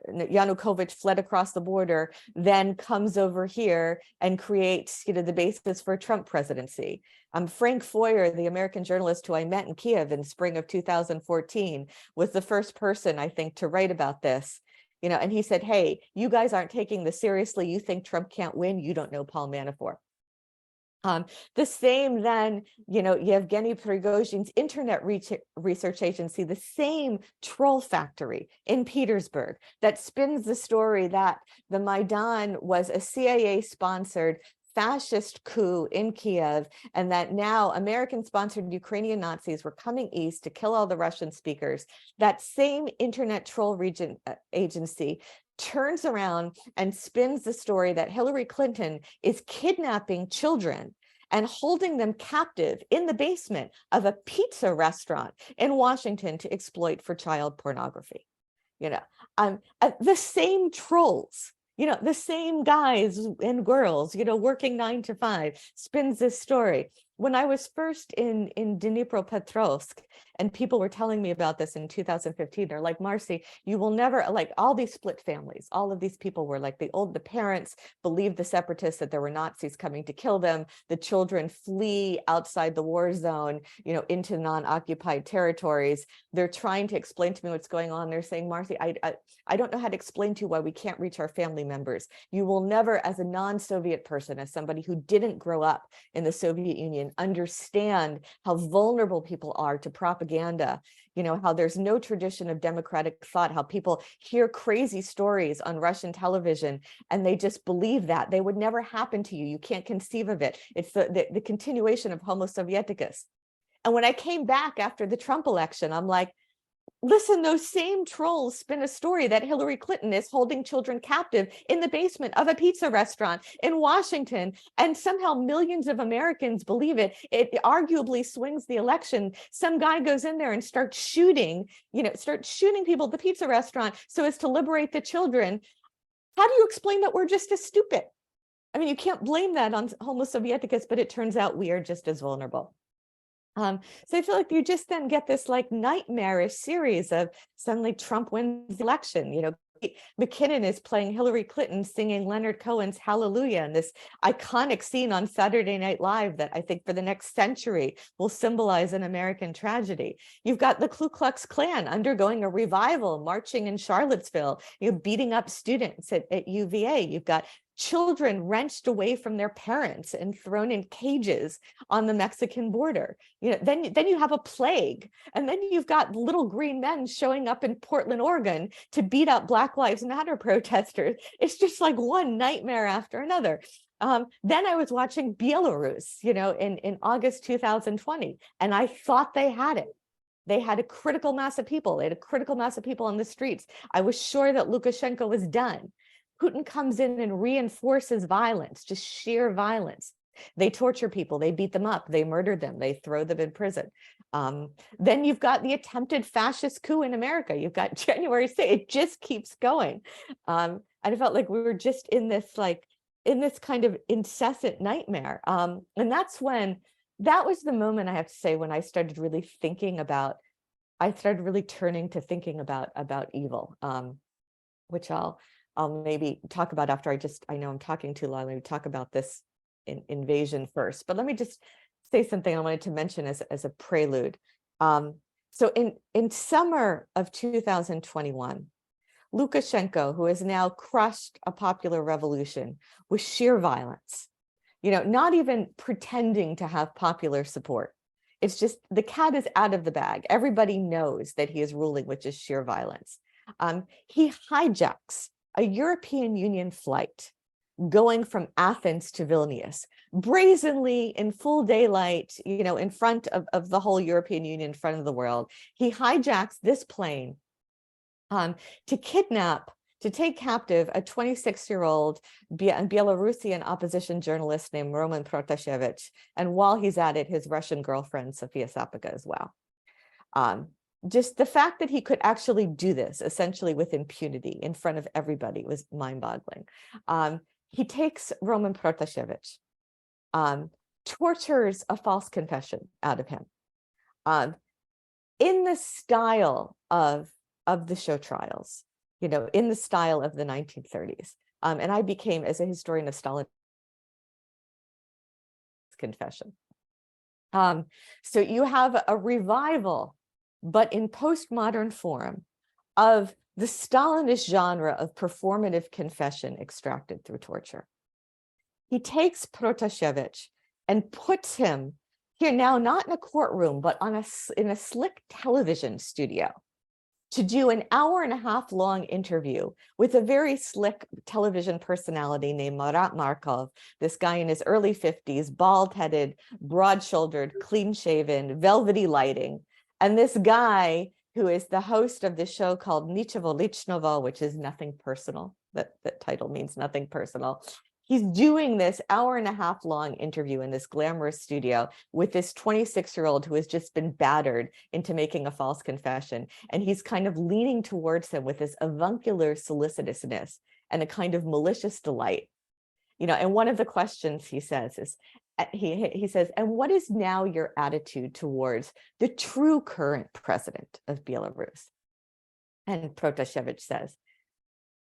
Yanukovych fled across the border, then comes over here and creates, the basis for a Trump presidency. Frank Foer, the American journalist who I met in Kiev in spring of 2014, was the first person, I think, to write about this. And he said, hey, you guys aren't taking this seriously. You think Trump can't win. You don't know Paul Manafort. The same then, Yevgeny Prigozhin's internet research agency, the same troll factory in Petersburg that spins the story that the Maidan was a CIA-sponsored fascist coup in Kiev, and that now American-sponsored Ukrainian Nazis were coming east to kill all the Russian speakers. That same internet troll agency turns around and spins the story that Hillary Clinton is kidnapping children and holding them captive in the basement of a pizza restaurant in Washington to exploit for child pornography. The same trolls, the same guys and girls, working 9 to 5, spins this story. When I was first in Dnipropetrovsk, and people were telling me about this in 2015, they're like, Marci, you will never, like all these split families, all of these people were like the parents believed the separatists that there were Nazis coming to kill them. The children flee outside the war zone, into non-occupied territories. They're trying to explain to me what's going on. They're saying, Marci, I don't know how to explain to you why we can't reach our family members. You will never, as a non-Soviet person, as somebody who didn't grow up in the Soviet Union, understand how vulnerable people are to propaganda, how there's no tradition of democratic thought, how people hear crazy stories on Russian television and they just believe that. They would never happen to you. You can't conceive of it. It's the continuation of Homo Sovieticus. And when I came back after the Trump election, I'm like, listen, those same trolls spin a story that Hillary Clinton is holding children captive in the basement of a pizza restaurant in Washington, and somehow millions of Americans believe it. It arguably swings the election. Some guy goes in there and starts shooting people at the pizza restaurant so as to liberate the children. How do you explain that we're just as stupid? I mean, you can't blame that on Homo Sovieticus, but it turns out we are just as vulnerable. So I feel like you just then get this like nightmarish series of suddenly Trump wins the election. McKinnon is playing Hillary Clinton singing Leonard Cohen's Hallelujah in this iconic scene on Saturday Night Live that I think for the next century will symbolize an American tragedy. You've got the Ku Klux Klan undergoing a revival, marching in Charlottesville, beating up students at UVA. You've got children wrenched away from their parents and thrown in cages on the Mexican border. Then you have a plague, and then you've got little green men showing up in Portland, Oregon to beat up Black Lives Matter protesters. It's just like one nightmare after another. Then I was watching Belarus, in August 2020, and I thought they had it. They had a critical mass of people. They had a critical mass of people on the streets. I was sure that Lukashenko was done. Putin comes in and reinforces violence, just sheer violence. They torture people, they beat them up, they murder them, they throw them in prison. Then you've got the attempted fascist coup in America. You've got January 6th, it just keeps going. And I felt like we were just in this kind of incessant nightmare. And that was the moment, I have to say, when I started really turning to thinking about evil, which I'll maybe talk about after I know I'm talking too long. Let me talk about this invasion first, but let me just say something I wanted to mention as a prelude. So in summer of 2021, Lukashenko, who has now crushed a popular revolution with sheer violence, not even pretending to have popular support. It's just the cat is out of the bag. Everybody knows that he is ruling with just sheer violence. He hijacks a European Union flight going from Athens to Vilnius, brazenly in full daylight, in front of the whole European Union, in front of the world. He hijacks this plane to kidnap to take captive a 26-year-old Belarusian opposition journalist named Roman Protasevich, and while he's at it, his Russian girlfriend, Sofia Sapega, as well. Just the fact that he could actually do this, essentially with impunity in front of everybody, was mind-boggling. He takes Roman Protasevich, tortures a false confession out of him, in the style of the show trials, in the style of the 1930s. And I became, as a historian of Stalin, confession. So you have a revival, but in postmodern form, of the Stalinist genre of performative confession extracted through torture. He takes Protasevich and puts him here now, not in a courtroom, but in a slick television studio, to do an 1.5 hour long interview with a very slick television personality named Marat Markov, this guy in his early 50s, bald-headed, broad-shouldered, clean-shaven, velvety lighting. And this guy who is the host of the show called Nichevo Lichnovo, which is nothing personal. That title means nothing personal. He's doing this 1.5 hour long interview in this glamorous studio with this 26-year-old who has just been battered into making a false confession. And he's kind of leaning towards him with this avuncular solicitousness and a kind of malicious delight. And one of the questions he says is, he says, and what is now your attitude towards the true current president of Belarus? And Protasevich says,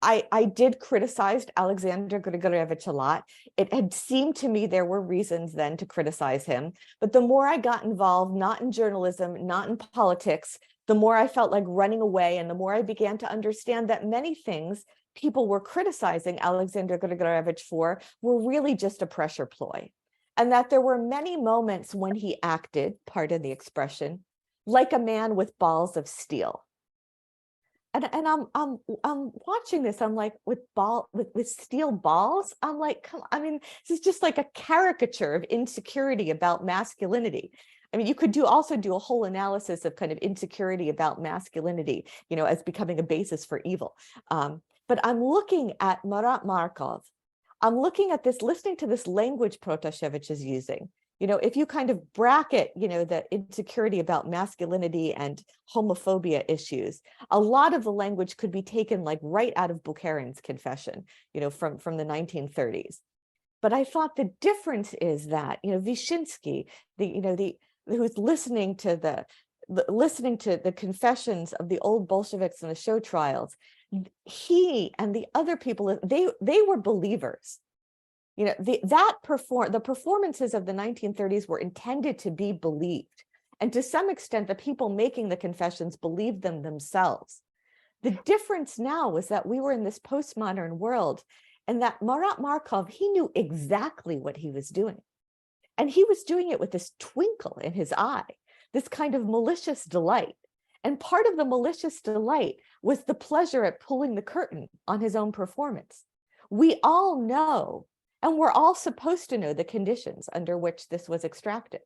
I did criticize Alexander Grigorievich a lot. It had seemed to me there were reasons then to criticize him. But the more I got involved, not in journalism, not in politics, the more I felt like running away. And the more I began to understand that many things people were criticizing Alexander Grigorievich for were really just a pressure ploy. And that there were many moments when he acted, pardon the expression, like a man with balls of steel. And I'm watching this. I'm like, with steel balls. I'm like, come on. I mean, this is just like a caricature of insecurity about masculinity. I mean, you could also do a whole analysis of kind of insecurity about masculinity, as becoming a basis for evil. But I'm looking at Marat Markov. I'm looking at this, listening to this language Protasevich is using. If you kind of bracket, the insecurity about masculinity and homophobia issues, a lot of the language could be taken like right out of Bukharin's confession, from the 1930s. But I thought the difference is that, Vyshinsky, who's listening to the confessions of the old Bolsheviks in the show trials, he and the other people, they were believers. The performances of the 1930s were intended to be believed. And to some extent, the people making the confessions believed them themselves. The difference now was that we were in this postmodern world, and that Marat Markov, he knew exactly what he was doing. And he was doing it with this twinkle in his eye, this kind of malicious delight. And part of the malicious delight was the pleasure at pulling the curtain on his own performance. We all know, and we're all supposed to know, the conditions under which this was extracted.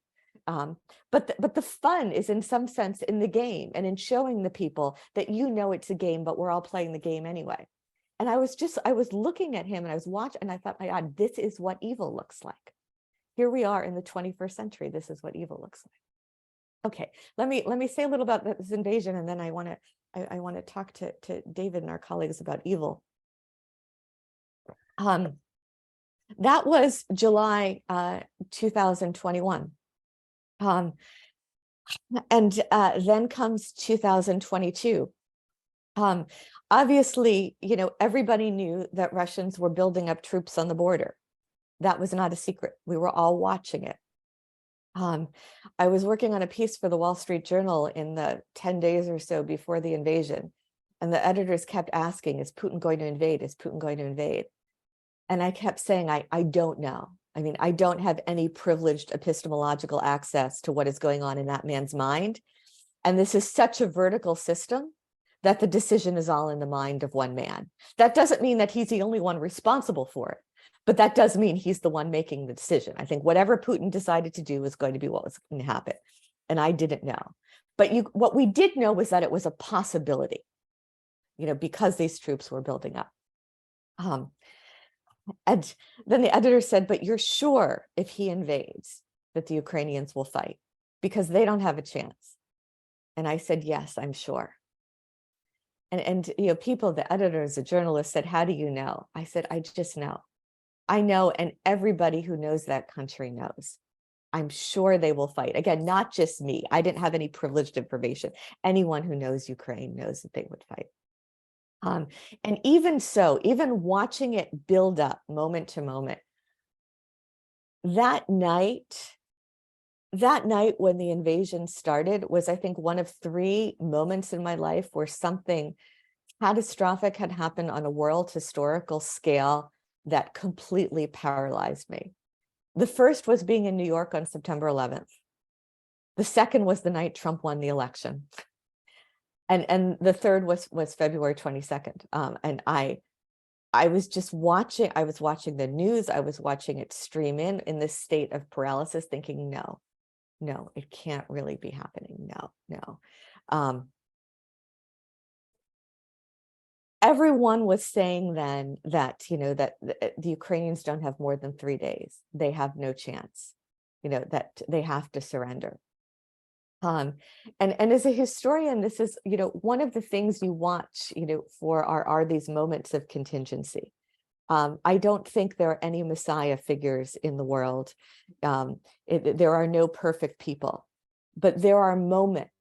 But the fun is in some sense in the game and in showing the people that it's a game, but we're all playing the game anyway. And I was looking at him and I was watching, and I thought, my God, this is what evil looks like. Here we are in the 21st century. This is what evil looks like. Okay, let me say a little about this invasion, and then I want to talk to David and our colleagues about evil. That was July 2021. And then comes 2022. Obviously, everybody knew that Russians were building up troops on the border. That was not a secret. We were all watching it. I was working on a piece for the Wall Street Journal in the 10 days or so before the invasion. And the editors kept asking, is Putin going to invade? Is Putin going to invade? And I kept saying, I don't know. I mean, I don't have any privileged epistemological access to what is going on in that man's mind. And this is such a vertical system that the decision is all in the mind of one man. That doesn't mean that he's the only one responsible for it, but that does mean he's the one making the decision. I think whatever Putin decided to do was going to be what was going to happen. And I didn't know. But what we did know was that it was a possibility. because these troops were building up. And then the editor said, but you're sure if he invades that the Ukrainians will fight because they don't have a chance. And I said, yes, I'm sure. And people, the editors, the journalists said, how do you know? I said, I just know. I know, and everybody who knows that country knows. I'm sure they will fight. Again, not just me. I didn't have any privileged information. Anyone who knows Ukraine knows that they would fight. And even so, even watching it build up moment to moment, that night when the invasion started was, I think, one of 3 moments in my life where something catastrophic had happened on a world historical scale that completely paralyzed me. The first was being in New York on September 11th. The second was the night Trump won the election. And the third was February 22nd. And I was just watching, I was watching the news, I was watching it stream in this state of paralysis, thinking, no, it can't really be happening. No. Everyone was saying then that, that the Ukrainians don't have more than 3 days. They have no chance, that they have to surrender. And as a historian, this is, one of the things you watch, for are these moments of contingency. I don't think there are any Messiah figures in the world. There are no perfect people, but there are moments.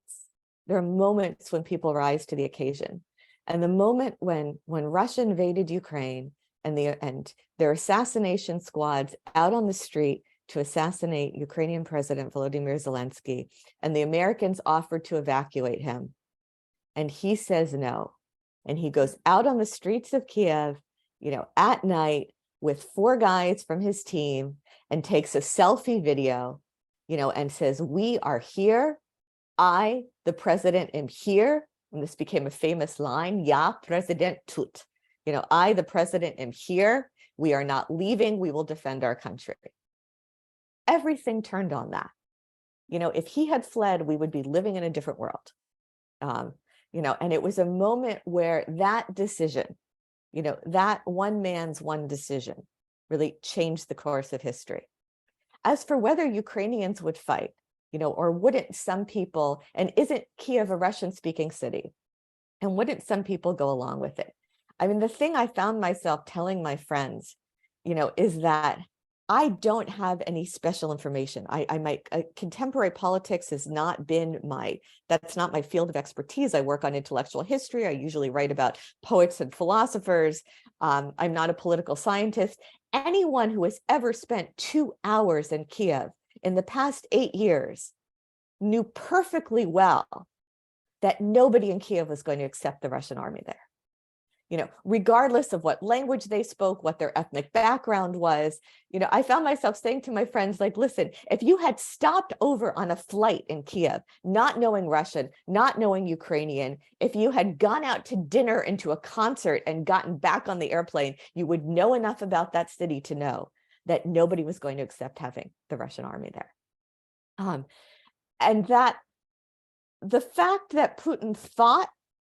There are moments when people rise to the occasion. And the moment when Russia invaded Ukraine and their assassination squads out on the street to assassinate Ukrainian President Volodymyr Zelensky, and the Americans offered to evacuate him, and he says no, and he goes out on the streets of Kiev, at night with 4 guys from his team and takes a selfie video, and says, we are here. I, the president, am here. And this became a famous line, Ja, President tut. I, the president, am here. We are not leaving. We will defend our country. Everything turned on that. If he had fled, we would be living in a different world. And it was a moment where that decision, that one man's one decision really changed the course of history. As for whether Ukrainians would fight, or wouldn't some people, and isn't Kiev a Russian-speaking city? And wouldn't some people go along with it? I mean, the thing I found myself telling my friends, is that I don't have any special information. Contemporary politics has not been that's not my field of expertise. I work on intellectual history. I usually write about poets and philosophers. I'm not a political scientist. Anyone who has ever spent 2 hours in Kiev in the past 8 years knew perfectly well that nobody in Kiev was going to accept the Russian army there. Regardless of what language they spoke, what their ethnic background was, I found myself saying to my friends, like, listen, if you had stopped over on a flight in Kiev, not knowing Russian, not knowing Ukrainian, if you had gone out to dinner and to a concert and gotten back on the airplane, you would know enough about that city to know that nobody was going to accept having the Russian army there. And that the fact that Putin thought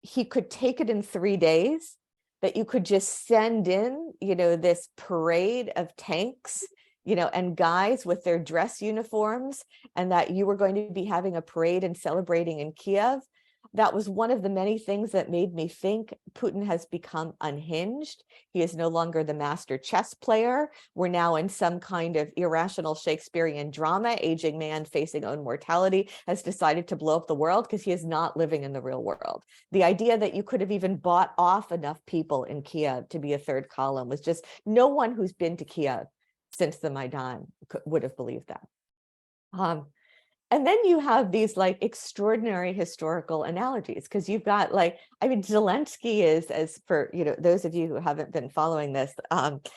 he could take it in 3 days, that you could just send in, this parade of tanks, and guys with their dress uniforms, and that you were going to be having a parade and celebrating in Kiev, that was one of the many things that made me think Putin has become unhinged. He is no longer the master chess player. We're now in some kind of irrational Shakespearean drama. Aging man facing own mortality has decided to blow up the world because he is not living in the real world. The idea that you could have even bought off enough people in Kiev to be a third column was just, no one who's been to Kiev since the Maidan would have believed that. And then you have these extraordinary historical analogies, because you've got Zelensky is, as for, those of you who haven't been following this, Zelensky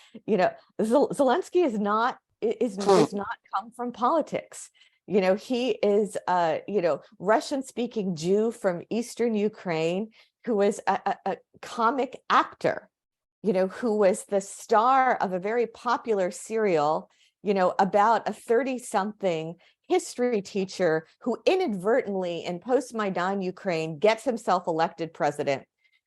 is not come from politics. He is a, Russian-speaking Jew from Eastern Ukraine who was a comic actor, who was the star of a very popular serial, about a 30-something history teacher who inadvertently in post-Maidan Ukraine gets himself elected president,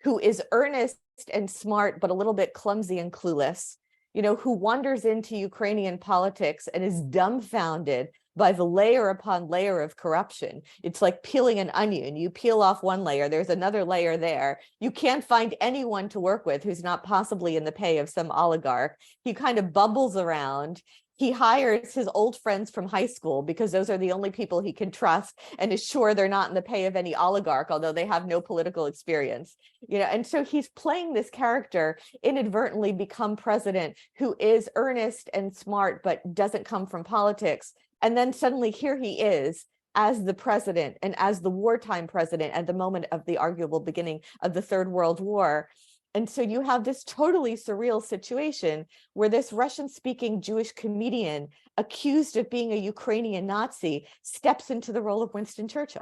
who is earnest and smart, but a little bit clumsy and clueless, who wanders into Ukrainian politics and is dumbfounded by the layer upon layer of corruption. It's like peeling an onion. You peel off one layer, there's another layer there. You can't find anyone to work with who's not possibly in the pay of some oligarch. He kind of bubbles around. He hires his old friends from high school because those are the only people he can trust, and is sure they're not in the pay of any oligarch, although they have no political experience. And so he's playing this character, inadvertently become president, who is earnest and smart, but doesn't come from politics. And then suddenly here he is as the president, and as the wartime president at the moment of the arguable beginning of the Third World War. And so you have this totally surreal situation where this Russian-speaking Jewish comedian accused of being a Ukrainian Nazi steps into the role of Winston Churchill.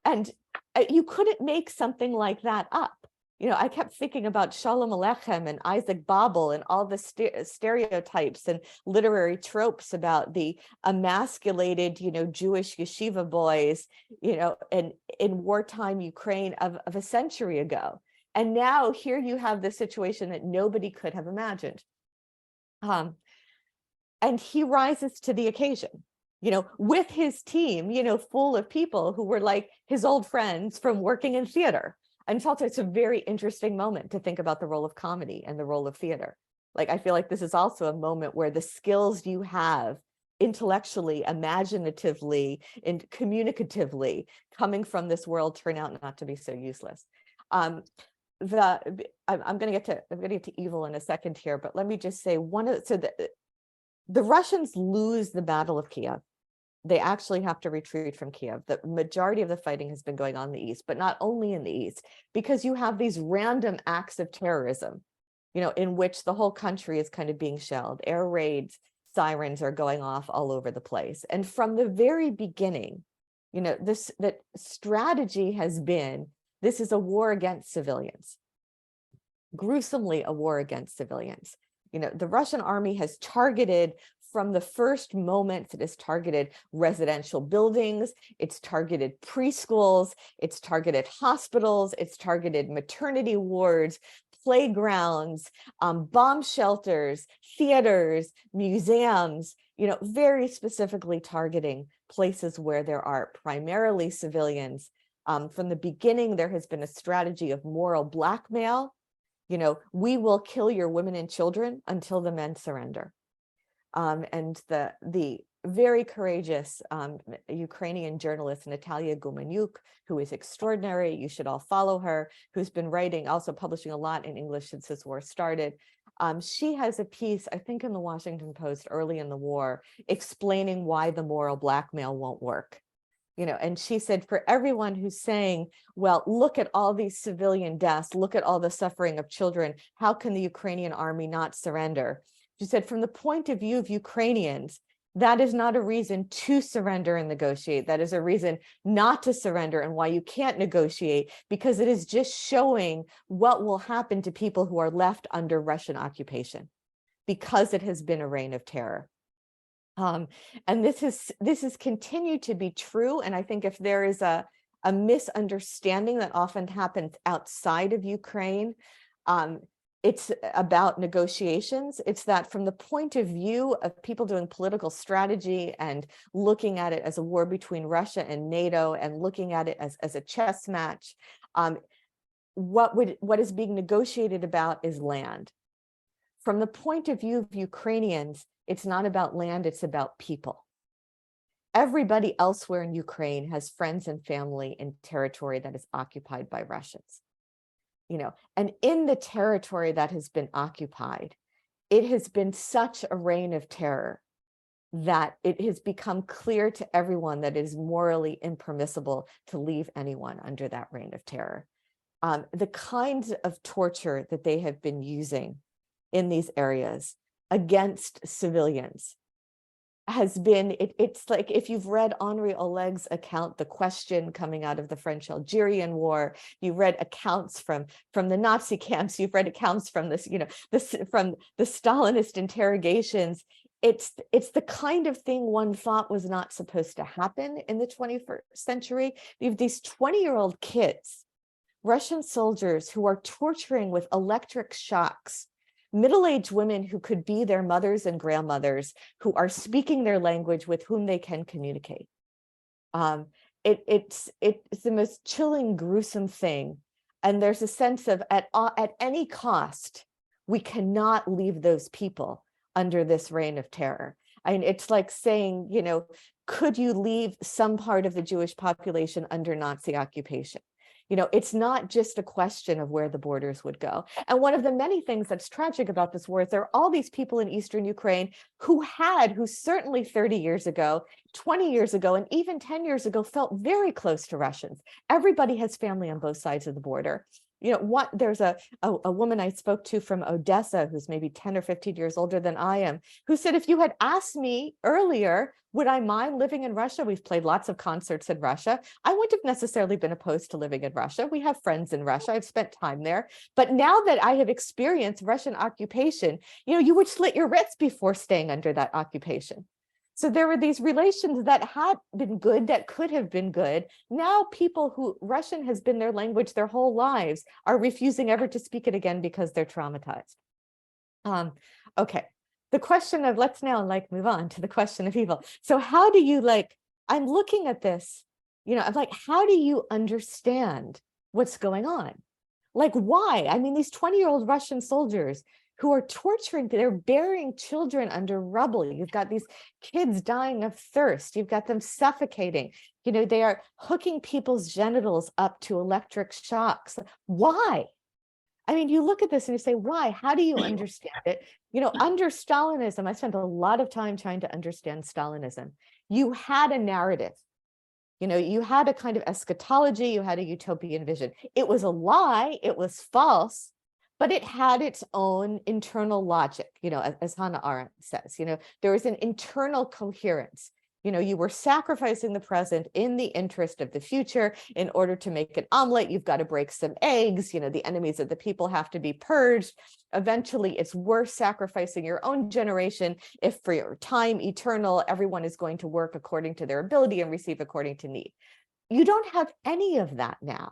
And you couldn't make something like that up. I kept thinking about Shalom Aleichem and Isaac Babel and all the stereotypes and literary tropes about the emasculated, Jewish yeshiva boys, in wartime Ukraine of a century ago. And now here you have this situation that nobody could have imagined. And he rises to the occasion, with his team, full of people who were like his old friends from working in theater. And it's a very interesting moment to think about the role of comedy and the role of theater. I feel like this is also a moment where the skills you have intellectually, imaginatively, and communicatively coming from this world turn out not to be so useless. I'm going to get to evil in a second here, but let me just say the Russians lose the Battle of Kiev. They actually have to retreat from Kiev. The majority of the fighting has been going on in the east, but not only in the east, because you have these random acts of terrorism, in which the whole country is kind of being shelled. Air raids, sirens are going off all over the place. And from the very beginning, that strategy has been, this is a war against civilians, gruesomely a war against civilians. The Russian army has targeted, from the first moment, it has targeted residential buildings, it's targeted preschools, it's targeted hospitals, it's targeted maternity wards, playgrounds, bomb shelters, theaters, museums, very specifically targeting places where there are primarily civilians. From the beginning, there has been a strategy of moral blackmail. We will kill your women and children until the men surrender. And the very courageous Ukrainian journalist Natalia Gumanyuk, who is extraordinary, you should all follow her, who's been writing, also publishing a lot in English since this war started. She has a piece, I think in the Washington Post early in the war, explaining why the moral blackmail won't work. And she said, for everyone who's saying, well, look at all these civilian deaths, look at all the suffering of children, how can the Ukrainian army not surrender? She said, from the point of view of Ukrainians, that is not a reason to surrender and negotiate. That is a reason not to surrender, and why you can't negotiate, because it is just showing what will happen to people who are left under Russian occupation, because it has been a reign of terror. And this has continued to be true. And I think if there is a misunderstanding that often happens outside of Ukraine, it's about negotiations. It's that from the point of view of people doing political strategy and looking at it as a war between Russia and NATO, and looking at it as a chess match, what is being negotiated about is land. From the point of view of Ukrainians, it's not about land, it's about people. Everybody elsewhere in Ukraine has friends and family in territory that is occupied by Russians. And in the territory that has been occupied, it has been such a reign of terror that it has become clear to everyone that it is morally impermissible to leave anyone under that reign of terror. The kinds of torture that they have been using in these areas against civilians has been, it's like, if you've read Henri Oleg's account, The Question, coming out of the French-Algerian War, you read accounts from the Nazi camps, you've read accounts from from the Stalinist interrogations. It's the kind of thing one thought was not supposed to happen in the 21st century. You have these 20-year-old kids Russian soldiers who are torturing with electric shocks middle-aged women who could be their mothers and grandmothers, who are speaking their language with whom they can communicate. It's the most chilling, gruesome thing. And there's a sense of at any cost, we cannot leave those people under this reign of terror. I mean, it's like saying, you know, could you leave some part of the Jewish population under Nazi occupation? You know, it's not just a question of where the borders would go. And one of the many things that's tragic about this war is there are all these people in Eastern Ukraine who certainly 30 years ago, 20 years ago, and even 10 years ago felt very close to Russians. Everybody has family on both sides of the border. You know, there's a woman I spoke to from Odessa who's maybe 10 or 15 years older than I am, who said, if you had asked me earlier, would I mind living in Russia? We've played lots of concerts in Russia. I wouldn't have necessarily been opposed to living in Russia. We have friends in Russia. I've spent time there. But now that I have experienced Russian occupation, you know, you would slit your wrists before staying under that occupation. So there were these relations that had been good, that could have been good. Now people who Russian has been their language their whole lives are refusing ever to speak it again because they're traumatized. Okay, the question of, let's now move on to the question of evil. So how do you I'm looking at this, you know, I'm like, how do you understand what's going on? Like, why? I mean, these 20-year-old Russian soldiers who are torturing, they're burying children under rubble. You've got these kids dying of thirst. You've got them suffocating. You know, they are hooking people's genitals up to electric shocks. Why? I mean, you look at this and you say, why? How do you understand it? You know, under Stalinism, I spent a lot of time trying to understand Stalinism. You had a narrative. You know, you had a kind of eschatology, you had a utopian vision. It was a lie, it was false, but it had its own internal logic, you know, as Hannah Arendt says, you know, there was an internal coherence. You know, you were sacrificing the present in the interest of the future. In order to make an omelet, you've got to break some eggs. You know, the enemies of the people have to be purged. Eventually, it's worth sacrificing your own generation if for your time eternal, everyone is going to work according to their ability and receive according to need. You don't have any of that now.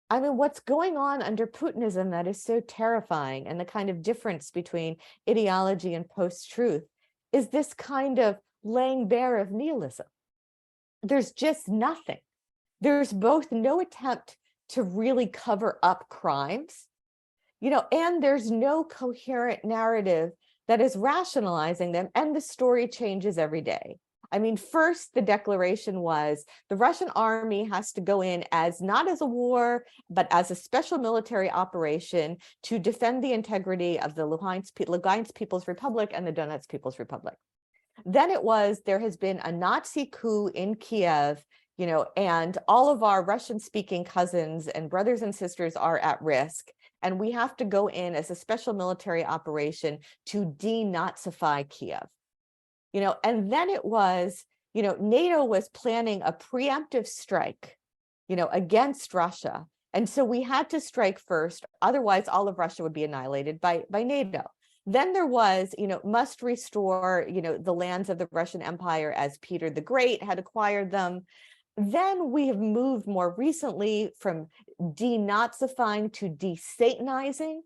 I mean, what's going on under Putinism that is so terrifying, and the kind of difference between ideology and post-truth is this kind of laying bare of nihilism. There's just nothing. There's both no attempt to really cover up crimes, you know, and there's no coherent narrative that is rationalizing them, and the story changes every day. I mean, first, the declaration was the Russian army has to go in as not as a war, but as a special military operation to defend the integrity of the Lugansk People's Republic and the Donetsk People's Republic. Then it was, there has been a Nazi coup in Kiev, you know, and all of our Russian-speaking cousins and brothers and sisters are at risk. And we have to go in as a special military operation to denazify Kiev. You know, and then it was, you know, NATO was planning a preemptive strike, you know, against Russia. And so we had to strike first, otherwise all of Russia would be annihilated by NATO. Then there was, you know, must restore, you know, the lands of the Russian Empire as Peter the Great had acquired them. Then we have moved more recently from denazifying to desatanizing.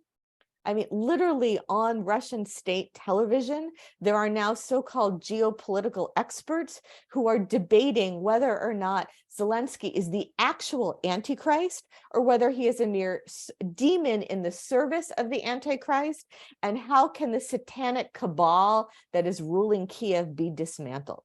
I mean, literally on Russian state television, there are now so-called geopolitical experts who are debating whether or not Zelensky is the actual Antichrist or whether he is a mere demon in the service of the Antichrist, and how can the satanic cabal that is ruling Kiev be dismantled?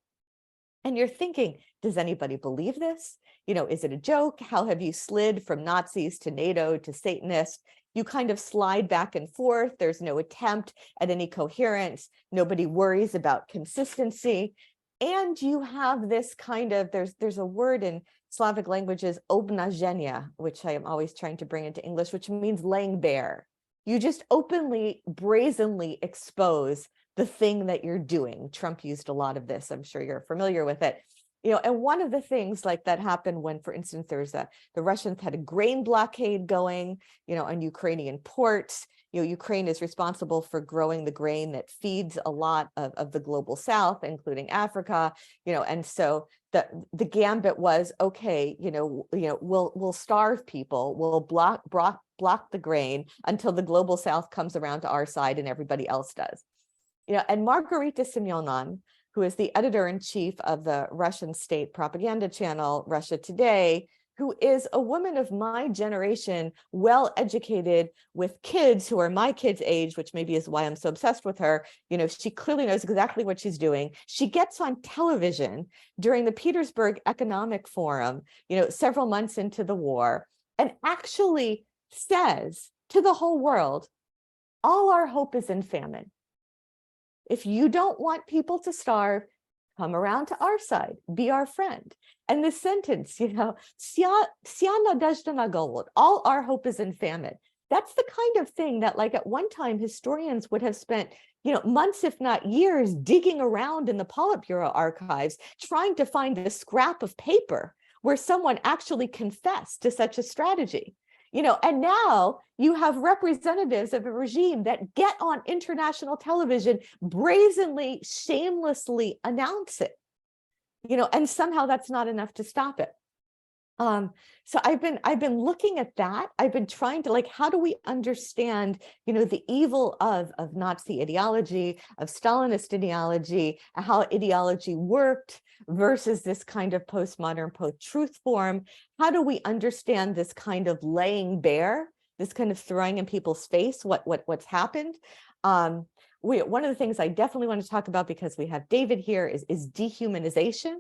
And you're thinking, does anybody believe this? You know, is it a joke? How have you slid from Nazis to NATO to Satanists? You kind of slide back and forth. There's no attempt at any coherence. Nobody worries about consistency. And you have this kind of, there's a word in Slavic languages, obnaženia, which I am always trying to bring into English, which means laying bare. You just openly, brazenly expose the thing that you're doing. Trump used a lot of this. I'm sure you're familiar with it. You know, and one of the things like that happened when, for instance, the Russians had a grain blockade going, you know, on Ukrainian ports. You know, Ukraine is responsible for growing the grain that feeds a lot of the global South, including Africa, you know, and so the gambit was, okay, we'll starve people, we'll block the grain until the global south comes around to our side and everybody else does. And Margarita Simeonon, who is the editor-in-chief of the Russian state propaganda channel, Russia Today, who is a woman of my generation, well-educated, with kids who are my kids' age, which maybe is why I'm so obsessed with her. She clearly knows exactly what she's doing. She gets on television during the Petersburg Economic Forum, several months into the war, and actually says to the whole world, all our hope is in famine. If you don't want people to starve, come around to our side, be our friend. And this sentence, "Вся надежда на голод," all our hope is in famine. That's the kind of thing that, like, at one time, historians would have spent, months, if not years, digging around in the Politburo archives, trying to find a scrap of paper where someone actually confessed to such a strategy. And now you have representatives of a regime that get on international television, brazenly, shamelessly announce it, and somehow that's not enough to stop it. So I've been looking at that. I've been trying to, how do we understand, the evil of Nazi ideology, of Stalinist ideology, how ideology worked versus this kind of postmodern, post-truth form? How do we understand this kind of laying bare, this kind of throwing in people's face what's happened? One of the things I definitely want to talk about, because we have David here, is dehumanization.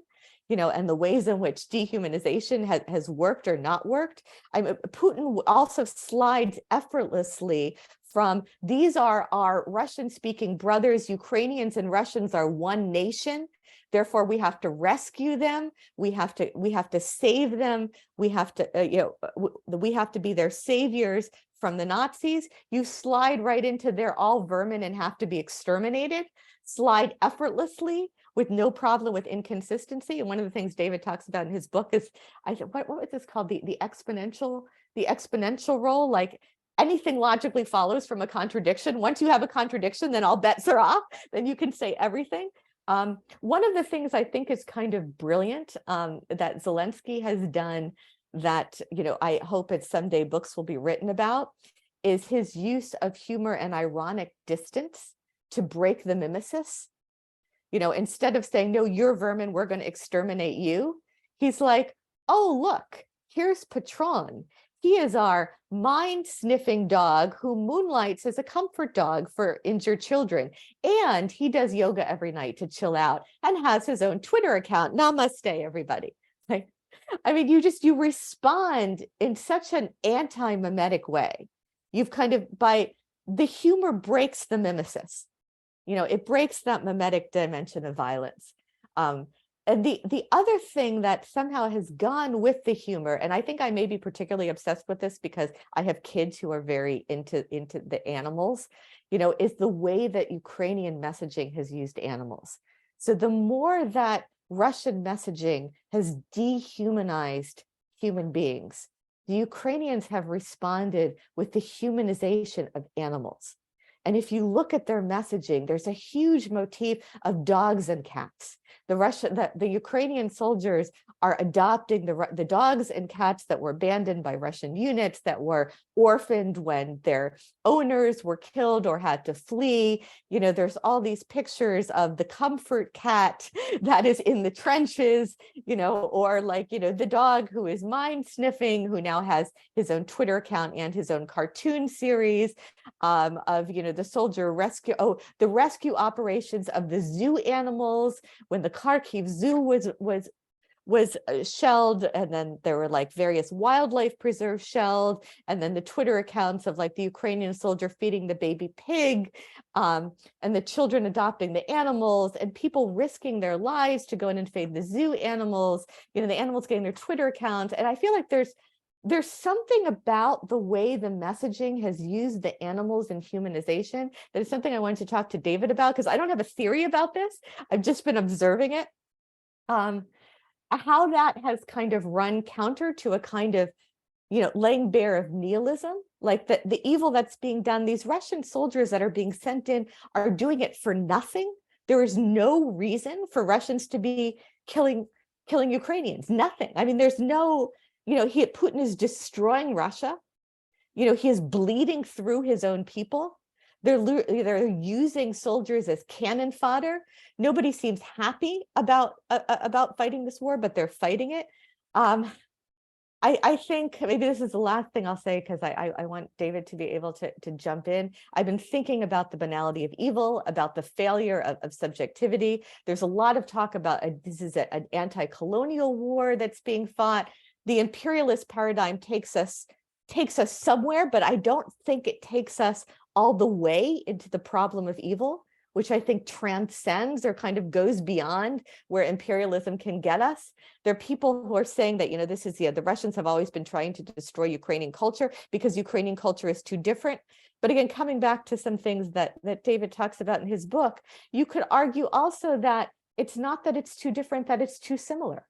And the ways in which dehumanization has worked or not worked. Putin also slides effortlessly from, these are our Russian-speaking brothers, Ukrainians and Russians are one nation, therefore we have to rescue them, we have to save them, we have to be their saviors from the Nazis. You slide right into they're all vermin and have to be exterminated, slide effortlessly, with no problem with inconsistency. And one of the things David talks about in his book is, what was this called? The exponential role. Like, anything logically follows from a contradiction. Once you have a contradiction, then all bets are off. Then you can say everything. One of the things I think is kind of brilliant that Zelensky has done, that I hope at someday books will be written about, is his use of humor and ironic distance to break the mimesis. Instead of saying, no, you're vermin, we're going to exterminate you, he's like, oh, look, here's Patron. He is our mind-sniffing dog who moonlights as a comfort dog for injured children. And he does yoga every night to chill out and has his own Twitter account. Namaste, everybody. You respond in such an anti-mimetic way. You've kind of, by the humor breaks the mimesis. It breaks that mimetic dimension of violence. And the other thing that somehow has gone with the humor, and I think I may be particularly obsessed with this because I have kids who are very into the animals, is the way that Ukrainian messaging has used animals. So the more that Russian messaging has dehumanized human beings, the Ukrainians have responded with the humanization of animals. And if you look at their messaging, there's a huge motif of dogs and cats. The Ukrainian soldiers are adopting the dogs and cats that were abandoned by Russian units, that were orphaned when their owners were killed or had to flee. There's all these pictures of the comfort cat that is in the trenches, or the dog who is mind sniffing, who now has his own Twitter account and his own cartoon series of, the soldier rescue, the rescue operations of the zoo animals when the Kharkiv Zoo was shelled, and then there were various wildlife preserves shelled, and then the Twitter accounts of the Ukrainian soldier feeding the baby pig, and the children adopting the animals, and people risking their lives to go in and feed the zoo animals, the animals getting their Twitter accounts. And I feel like there's something about the way the messaging has used the animals in humanization that is something I wanted to talk to David about, because I don't have a theory about this. I've just been observing it. How that has kind of run counter to a kind of, laying bare of nihilism, like the evil that's being done. These Russian soldiers that are being sent in are doing it for nothing. There is no reason for Russians to be killing killing Ukrainians? Nothing. I mean, there's no, Putin is destroying Russia. He is bleeding through his own people. They're using soldiers as cannon fodder. Nobody seems happy about fighting this war, but they're fighting it. I think maybe this is the last thing I'll say, because I want David to be able to jump in. I've been thinking about the banality of evil, about the failure of subjectivity. There's a lot of talk about this is an anti-colonial war that's being fought. The imperialist paradigm takes us somewhere, but I don't think it takes us all the way into the problem of evil, which I think transcends or kind of goes beyond where imperialism can get us. There are people who are saying that, this is, the Russians have always been trying to destroy Ukrainian culture because Ukrainian culture is too different. But again, coming back to some things that David talks about in his book, you could argue also that it's not that it's too different, that it's too similar.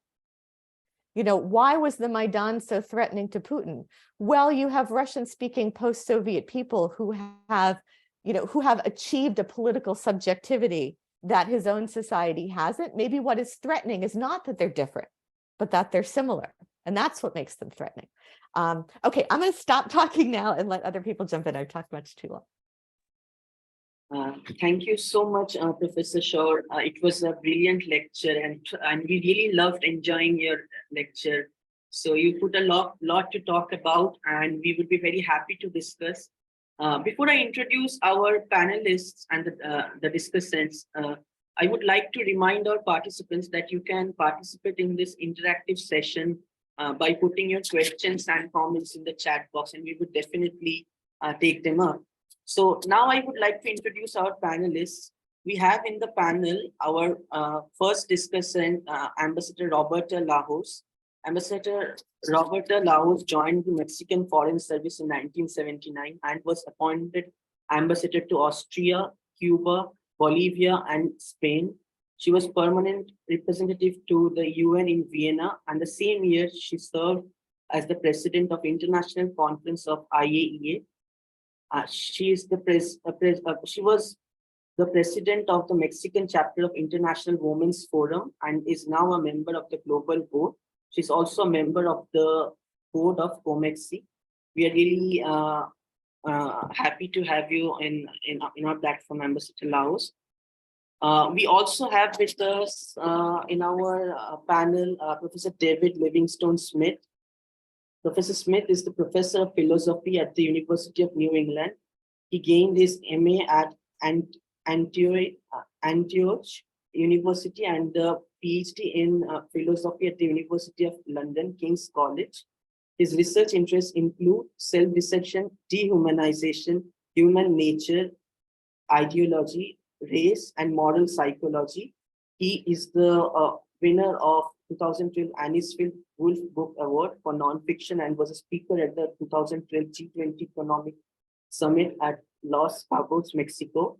Why was the Maidan so threatening to Putin? Well, you have Russian-speaking post-Soviet people who have achieved a political subjectivity that his own society hasn't. Maybe what is threatening is not that they're different, but that they're similar. And that's what makes them threatening. Okay, I'm going to stop talking now and let other people jump in. I've talked much too long. Thank you so much, Professor Shore. It was a brilliant lecture, and we really loved enjoying your lecture. So you put a lot to talk about, and we would be very happy to discuss. Before I introduce our panelists and the discussants, I would like to remind our participants that you can participate in this interactive session by putting your questions and comments in the chat box, and we would definitely take them up. So now I would like to introduce our panelists. We have in the panel our first discussant, Ambassador Roberta Lajous. Ambassador Roberta Lajous joined the Mexican Foreign Service in 1979 and was appointed ambassador to Austria, Cuba, Bolivia, and Spain. She was permanent representative to the UN in Vienna, and the same year she served as the president of International Conference of IAEA. She was the president of the Mexican chapter of International Women's Forum and is now a member of the global board. She's also a member of the board of COMEXI. We are really happy to have you in our platform, Ambassador Lajous. We also have with us in our panel Professor David Livingstone Smith. Professor Smith is the professor of philosophy at the University of New England. He gained his MA at Antioch University and the PhD in philosophy at the University of London, King's College. His research interests include self-deception, dehumanization, human nature, ideology, race, and moral psychology. He is the winner of 2012 Anisfield Wolf Book Award for Nonfiction and was a speaker at the 2012 G20 Economic Summit at Los Cabos, Mexico.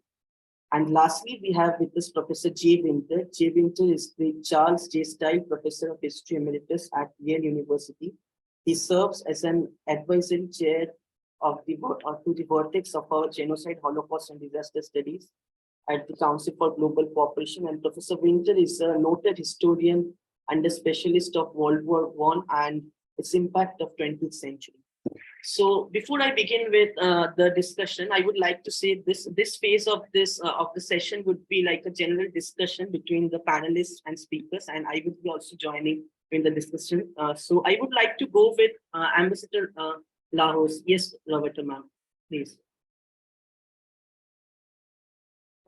And lastly, we have with us Professor Jay Winter. Jay Winter is the Charles J. Style Professor of History Emeritus at Yale University. He serves as an advisory chair to the Vortex of our Genocide, Holocaust, and Disaster Studies at the Council for Global Cooperation. And Professor Winter is a noted historian and a specialist of World War I and its impact of 20th century. So before I begin with the discussion, I would like to say this phase of the session would be like a general discussion between the panelists and speakers, and I would be also joining in the discussion. So I would like to go with Ambassador Lajous. Yes, Roberta, ma'am, please.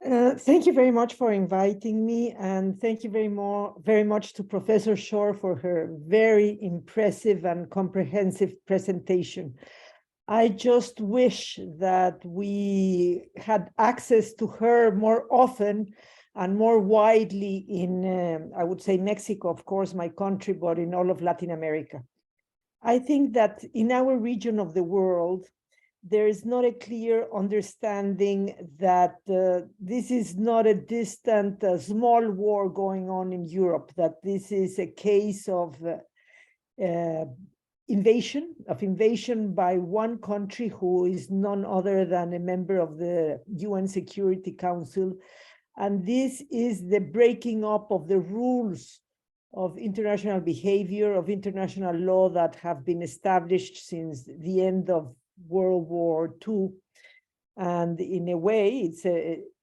Thank you very much for inviting me, and thank you very much to Professor Shore for her very impressive and comprehensive presentation. I just wish that we had access to her more often and more widely in, I would say Mexico, of course, my country, but in all of Latin America. I think that in our region of the world, there is not a clear understanding that this is not a distant, small war going on in Europe, that this is a case of invasion by one country who is none other than a member of the UN Security Council. And this is the breaking up of the rules of international behavior, of international law that have been established since the end of World War II. And in a way,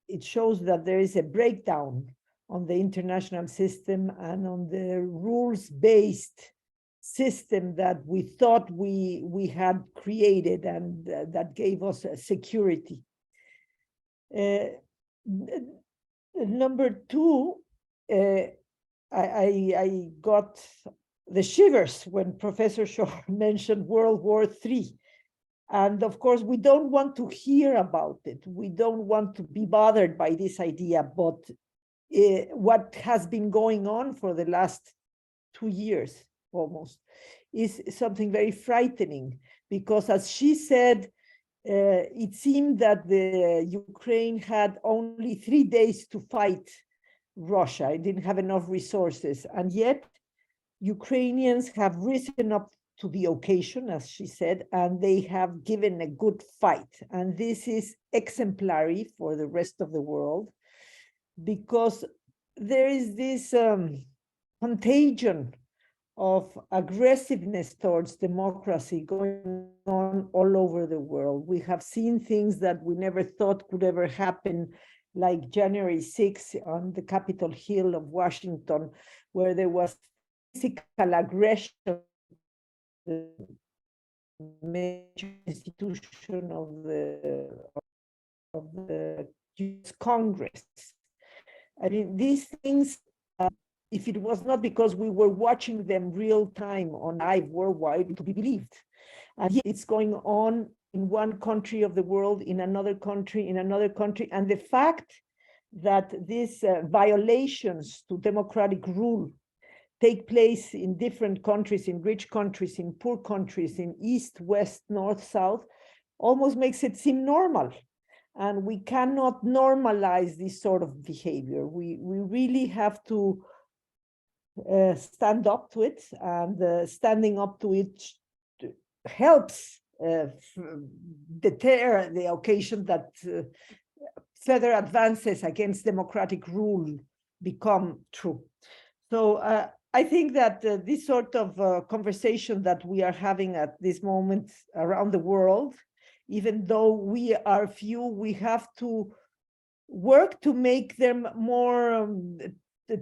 it shows that there is a breakdown on the international system and on the rules-based system that we thought we had created and that gave us security. Number two, I got the shivers when Professor Shore mentioned World War III. And of course, we don't want to hear about it. We don't want to be bothered by this idea, but what has been going on for the last 2 years almost is something very frightening, because as she said, it seemed that the Ukraine had only 3 days to fight Russia. It didn't have enough resources. And yet Ukrainians have risen up to the occasion, as she said, and they have given a good fight. And this is exemplary for the rest of the world, because there is this contagion of aggressiveness towards democracy going on all over the world. We have seen things that we never thought could ever happen, like January 6th on the Capitol Hill of Washington, where there was physical aggression, the major institution of the US Congress. I mean, these things, if it was not because we were watching them real time on live worldwide, to be believed. And yet it's going on in one country of the world, in another country, in another country. And the fact that these violations to democratic rule take place in different countries, in rich countries, in poor countries, in east, west, north, south, almost makes it seem normal. And we cannot normalize this sort of behavior. We really have to stand up to it, and standing up to it helps deter the occasion that further advances against democratic rule become true. So I think that this sort of conversation that we are having at this moment around the world, even though we are few, we have to work to make them more,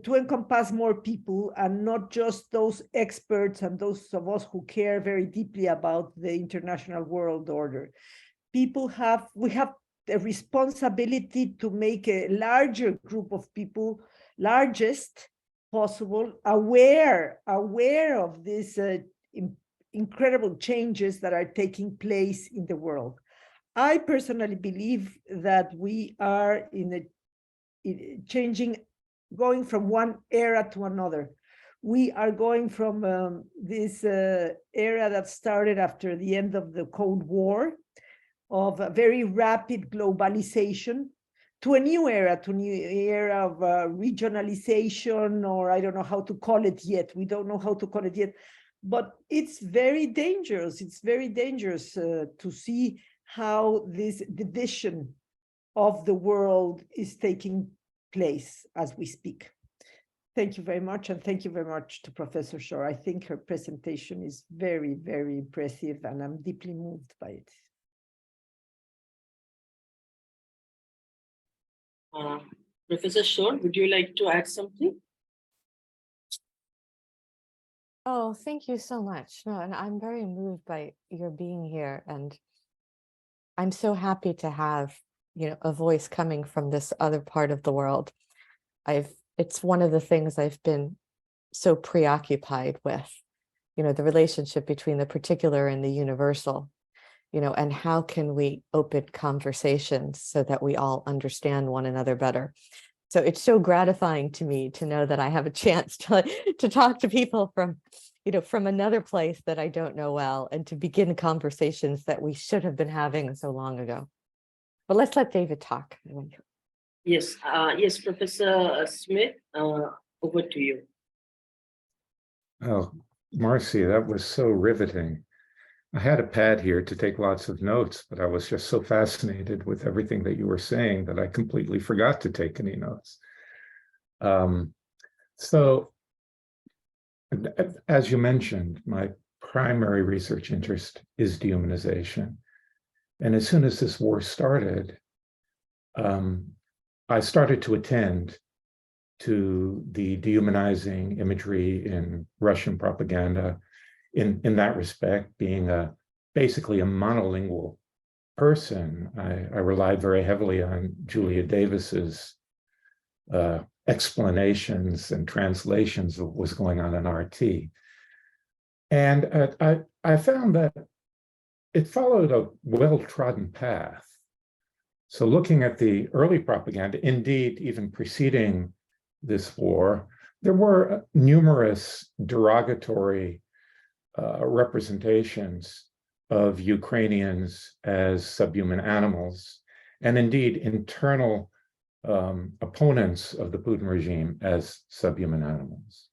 to encompass more people, and not just those experts and those of us who care very deeply about the international world order. We have a responsibility to make a larger group of people, largest possible, aware of these incredible changes that are taking place in the world. I personally believe that we are changing, going from one era to another. We are going from this era that started after the end of the Cold War, of a very rapid globalization, to a new era, of regionalization, or I don't know how to call it yet. We don't know how to call it yet, but it's very dangerous. It's very dangerous to see how this division of the world is taking place as we speak. Thank you very much, and thank you very much to Professor Shore. I think her presentation is very, very impressive, and I'm deeply moved by it. Professor Shore, would you like to add something? Oh, thank you so much. No, and I'm very moved by your being here, and I'm so happy to have, a voice coming from this other part of the world. It's one of the things I've been so preoccupied with, the relationship between the particular and the universal, and how can we open conversations so that we all understand one another better. So it's so gratifying to me to know that I have a chance to talk to people from, from another place that I don't know well, and to begin conversations that we should have been having so long ago. But let's let David talk. Yes, yes, Professor Smith, over to you. Oh, Marci, that was so riveting. I had a pad here to take lots of notes, but I was just so fascinated with everything that you were saying that I completely forgot to take any notes. So as you mentioned, my primary research interest is dehumanization. And as soon as this war started, I started to attend to the dehumanizing imagery in Russian propaganda. In that respect, being basically a monolingual person, I relied very heavily on Julia Davis's explanations and translations of what was going on in RT. And I found that it followed a well-trodden path. So looking at the early propaganda, indeed, even preceding this war, there were numerous derogatory representations of Ukrainians as subhuman animals, and indeed internal opponents of the Putin regime as subhuman animals.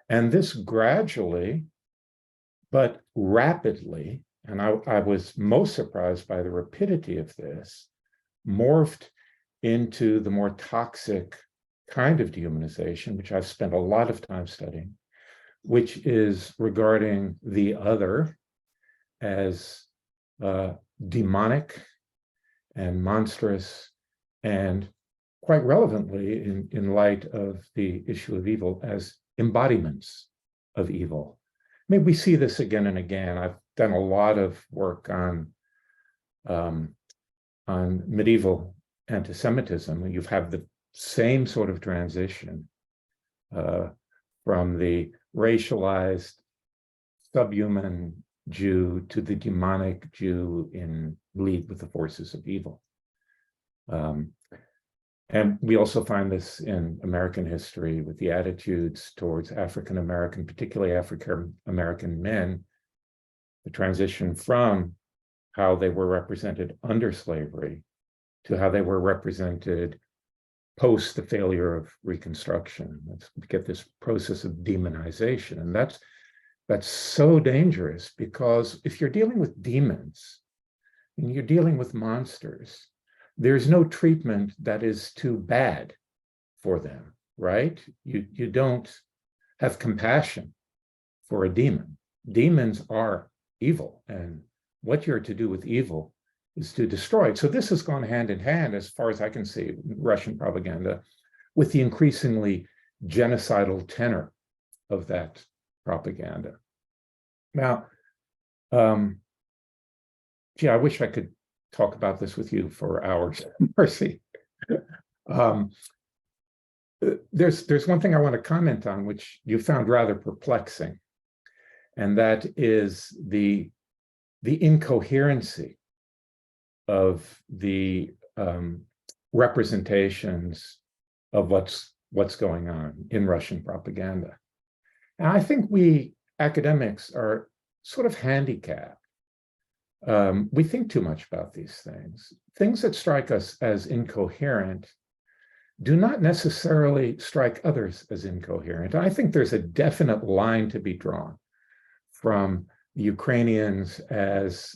And this gradually, but rapidly, and I was most surprised by the rapidity of this, morphed into the more toxic kind of dehumanization, which I've spent a lot of time studying, which is regarding the other as demonic and monstrous, and quite relevantly in light of the issue of evil, as embodiments of evil. Maybe we see this again and again. I've done a lot of work on medieval anti-Semitism. You have the same sort of transition from the racialized subhuman Jew to the demonic Jew in league with the forces of evil. And we also find this in American history with the attitudes towards African-American, particularly African-American men, the transition from how they were represented under slavery to how they were represented post the failure of Reconstruction. Let's get this process of demonization. And that's so dangerous, because if you're dealing with demons and you're dealing with monsters, there's no treatment that is too bad for them, right? You don't have compassion for a demon. Demons are evil, and what you're to do with evil is to destroy it. So this has gone hand in hand, as far as I can see, Russian propaganda, with the increasingly genocidal tenor of that propaganda. Now, gee, I wish I could talk about this with you for hours, Marci. There's one thing I want to comment on, which you found rather perplexing, and that is the incoherency of the representations of what's going on in Russian propaganda. And I think we academics are sort of handicapped. We think too much about these things. Things that strike us as incoherent do not necessarily strike others as incoherent. I think there's a definite line to be drawn from the Ukrainians as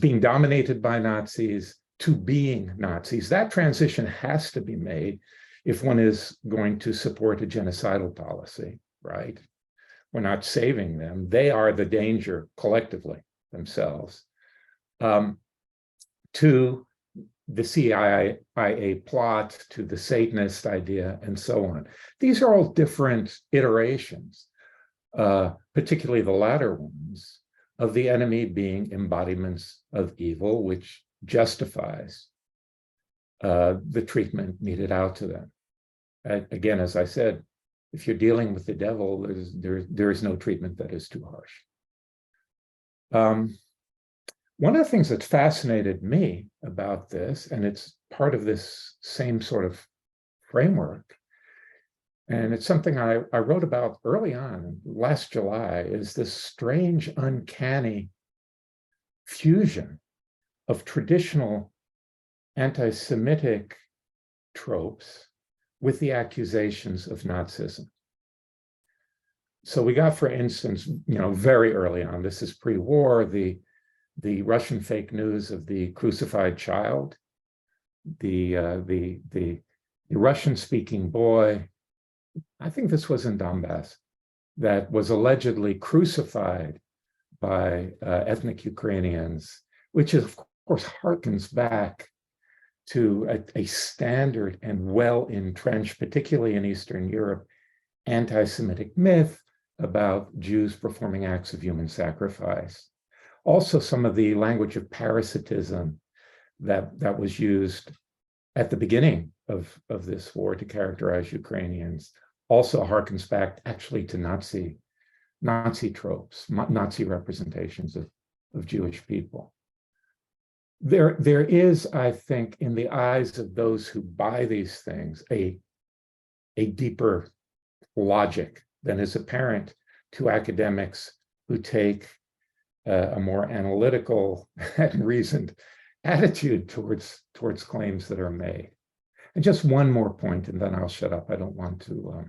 being dominated by Nazis to being Nazis. That transition has to be made if one is going to support a genocidal policy, right? We're not saving them. They are the danger collectively themselves. To the CIA plot, to the Satanist idea, and so on. These are all different iterations, particularly the latter ones, of the enemy being embodiments of evil, which justifies the treatment meted out to them. Again, as I said, if you're dealing with the devil, there is no treatment that is too harsh. One of the things that's fascinated me about this, and it's part of this same sort of framework, and it's something I wrote about early on, last July, is this strange, uncanny fusion of traditional anti-Semitic tropes with the accusations of Nazism. So we got, for instance, very early on, this is pre-war, the Russian fake news of the crucified child, the Russian-speaking boy I think this was in Donbas, that was allegedly crucified by ethnic Ukrainians, which is, of course, harkens back to a standard and well-entrenched, particularly in Eastern Europe, anti-Semitic myth about Jews performing acts of human sacrifice. Also, some of the language of parasitism that was used at the beginning of this war to characterize Ukrainians also harkens back actually to Nazi tropes, Nazi representations of Jewish people. There is, I think, in the eyes of those who buy these things, a deeper logic than is apparent to academics who take a more analytical and reasoned attitude towards claims that are made. And just one more point, and then I'll shut up. I don't want to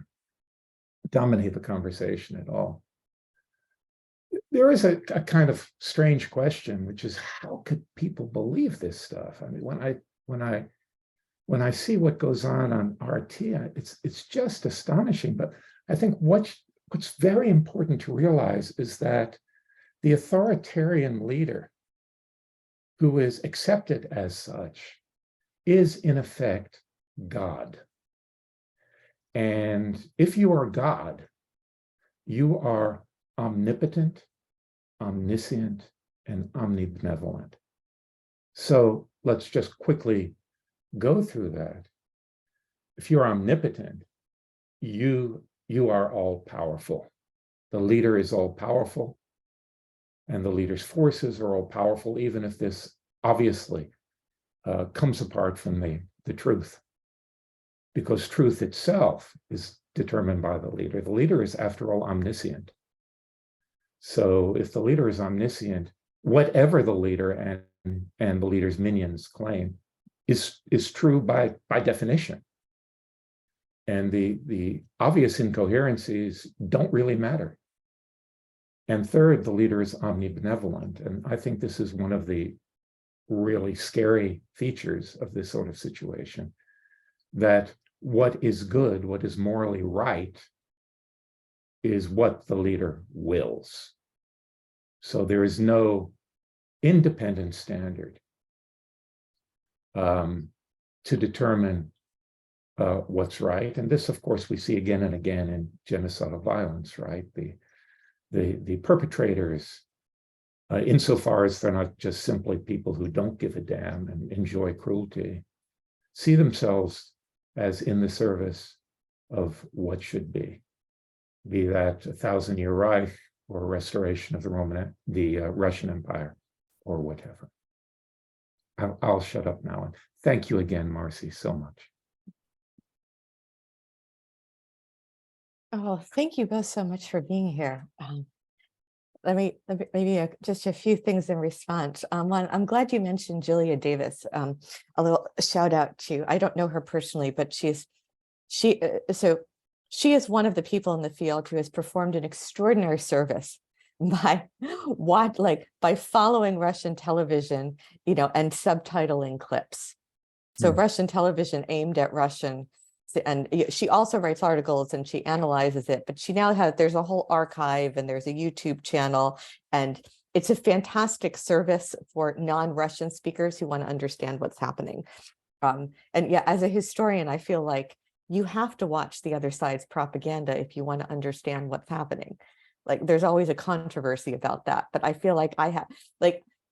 dominate the conversation at all. There is a kind of strange question, which is, how could people believe this stuff? I mean, when I see what goes on RT, it's just astonishing. But I think what's very important to realize is that the authoritarian leader who is accepted as such is in effect God. And if you are God, you are omnipotent, omniscient, and omnibenevolent. So let's just quickly go through that. If you're omnipotent, you are all powerful. The leader is all powerful, and the leader's forces are all powerful, even if this obviously comes apart from the truth, because truth itself is determined by the leader. The leader is, after all, omniscient. So if the leader is omniscient, whatever the leader and the leader's minions claim is true by definition. And the obvious incoherencies don't really matter. And third, the leader is omnibenevolent. And I think this is one of the really scary features of this sort of situation, that what is good, what is morally right, is what the leader wills. So there is no independent standard to determine what's right. And this, of course, we see again and again in genocidal violence, right? The perpetrators, insofar as they're not just simply people who don't give a damn and enjoy cruelty, see themselves as in the service of what should be that 1,000-year Reich or restoration of the Russian Empire or whatever. I'll shut up now. And thank you again, Marci, so much. Oh, thank you both so much for being here. Let me maybe just a few things in response. One, I'm glad you mentioned Julia Davis. A little shout out to, I don't know her personally, but she is one of the people in the field who has performed an extraordinary service by following Russian television, and subtitling clips. So Russian television aimed at Russian. And she also writes articles and she analyzes it, but she now there's a whole archive and there's a YouTube channel, and it's a fantastic service for non-Russian speakers who want to understand what's happening. And yeah, as a historian, I feel like you have to watch the other side's propaganda if you want to understand what's happening. Like, there's always a controversy about that, but I feel like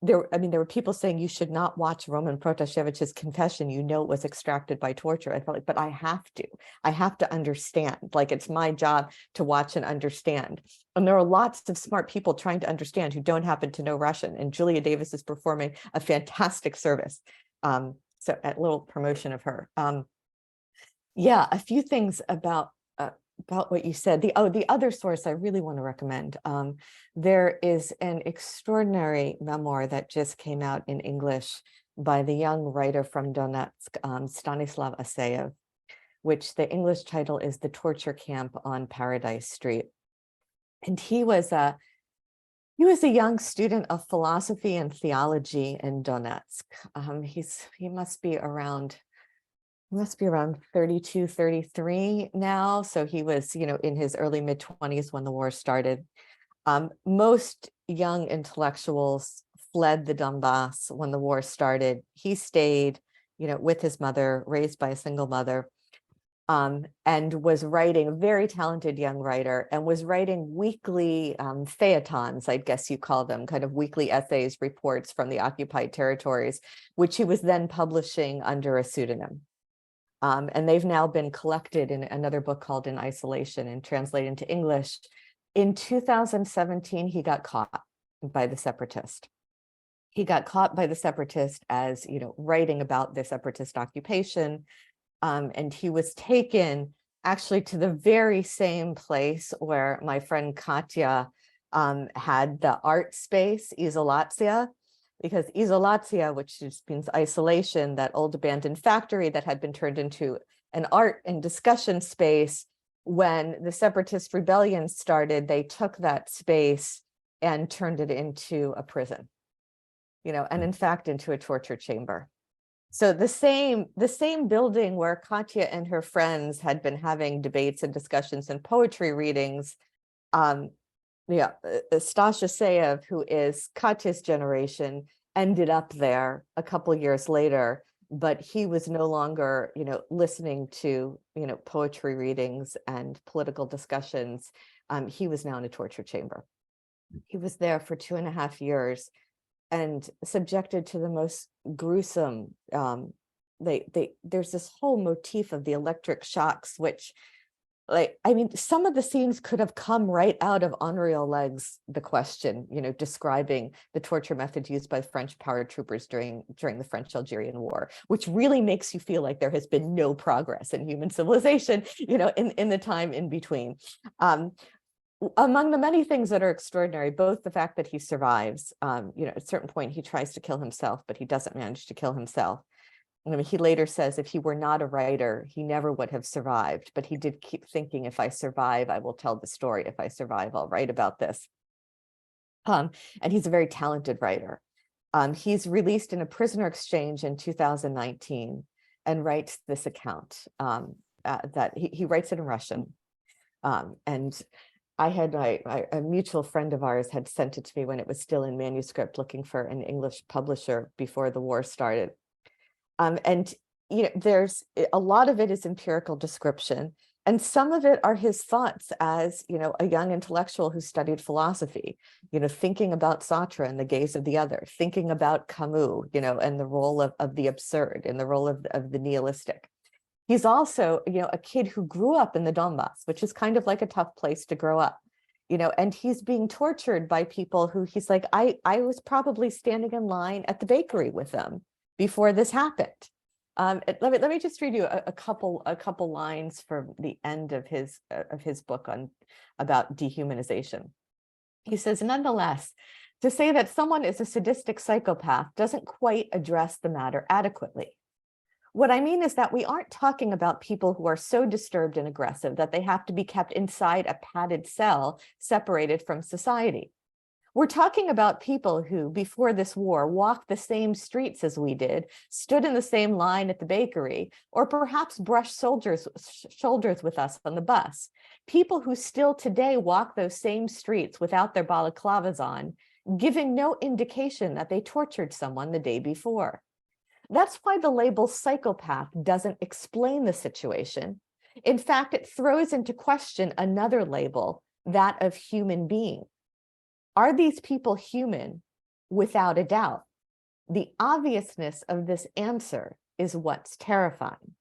there were people saying you should not watch Roman Protasevich's confession. It was extracted by torture. I felt like, but I have to understand. Like, it's my job to watch and understand. And there are lots of smart people trying to understand who don't happen to know Russian. And Julia Davis is performing a fantastic service. So a little promotion of her. Yeah, a few things about what you said. The other source I really want to recommend. There is an extraordinary memoir that just came out in English by the young writer from Donetsk, Stanislav Aseyev, which the English title is The Torture Camp on Paradise Street. And he was a young student of philosophy and theology in Donetsk. He must be around He must be around 32, 33 now. So he was, in his early mid-20s when the war started. Most young intellectuals fled the Donbas when the war started. He stayed, with his mother, raised by a single mother, and was writing, a very talented young writer, and was writing weekly feuilletons, I guess you call them, kind of weekly essays, reports from the occupied territories, which he was then publishing under a pseudonym. And they've now been collected in another book called In Isolation and translated into English. In 2017, he got caught by the separatist. He got caught by the separatist as, writing about the separatist occupation. And he was taken actually to the very same place where my friend Katya had the art space, Izolatia, because Izolatia, which just means isolation, that old abandoned factory that had been turned into an art and discussion space. When the separatist rebellion started, they took that space and turned it into a prison, and in fact, into a torture chamber. So the same building where Katya and her friends had been having debates and discussions and poetry readings, Stasha Sayev, who is Katya's generation, ended up there a couple years later, but he was no longer, listening to, poetry readings and political discussions. He was now in a torture chamber. He was there for 2.5 years and subjected to the most gruesome, there's this whole motif of the electric shocks, which, some of the scenes could have come right out of Henri Oleg's The Question, describing the torture methods used by French paratroopers during the French-Algerian War, which really makes you feel like there has been no progress in human civilization, in the time in between. Among the many things that are extraordinary, both the fact that he survives, at a certain point he tries to kill himself, but he doesn't manage to kill himself. He later says if he were not a writer, he never would have survived, but he did keep thinking, if I survive, I will tell the story. If I survive, I'll write about this. And he's a very talented writer. He's released in a prisoner exchange in 2019 and writes this account that he writes it in Russian. And I had a mutual friend of ours had sent it to me when it was still in manuscript, looking for an English publisher before the war started. And there's a lot of it is empirical description, and some of it are his thoughts as a young intellectual who studied philosophy, thinking about Sartre and the gaze of the other, thinking about Camus, and the role of the absurd and the role of the nihilistic. He's also, a kid who grew up in the Donbas, which is kind of like a tough place to grow up, and he's being tortured by people who he's like, I was probably standing in line at the bakery with them before this happened. Let me just read you a couple lines from the end of his book about dehumanization. He says, nonetheless, to say that someone is a sadistic psychopath doesn't quite address the matter adequately. What I mean is that we aren't talking about people who are so disturbed and aggressive that they have to be kept inside a padded cell separated from society. We're talking about people who, before this war, walked the same streets as we did, stood in the same line at the bakery, or perhaps brushed shoulders with us on the bus. People who still today walk those same streets without their balaclavas on, giving no indication that they tortured someone the day before. That's why the label psychopath doesn't explain the situation. In fact, it throws into question another label, that of human being. Are these people human? Without a doubt. The obviousness of this answer is what's terrifying.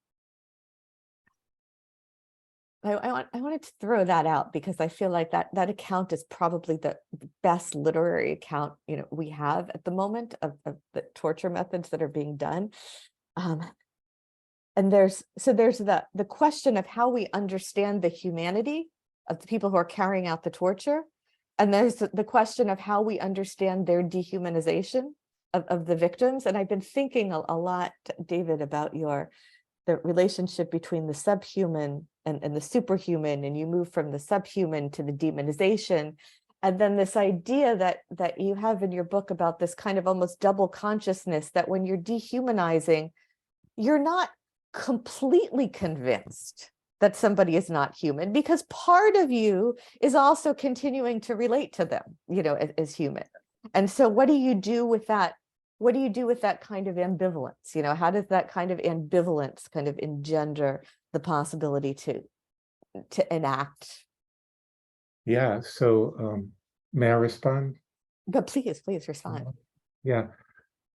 I wanted to throw that out because I feel like that account is probably the best literary account we have at the moment of the torture methods that are being done. And there's the question of how we understand the humanity of the people who are carrying out the torture. And there's the question of how we understand their dehumanization of the victims. And I've been thinking a lot, David, about the relationship between the subhuman and the superhuman, and you move from the subhuman to the demonization. And then this idea that you have in your book about this kind of almost double consciousness, that when you're dehumanizing, you're not completely convinced that somebody is not human, because part of you is also continuing to relate to them, as human. And so what do you do with that? What do you do with that kind of ambivalence? How does that kind of ambivalence kind of engender the possibility to enact? Yeah, so may I respond? But please respond. Yeah.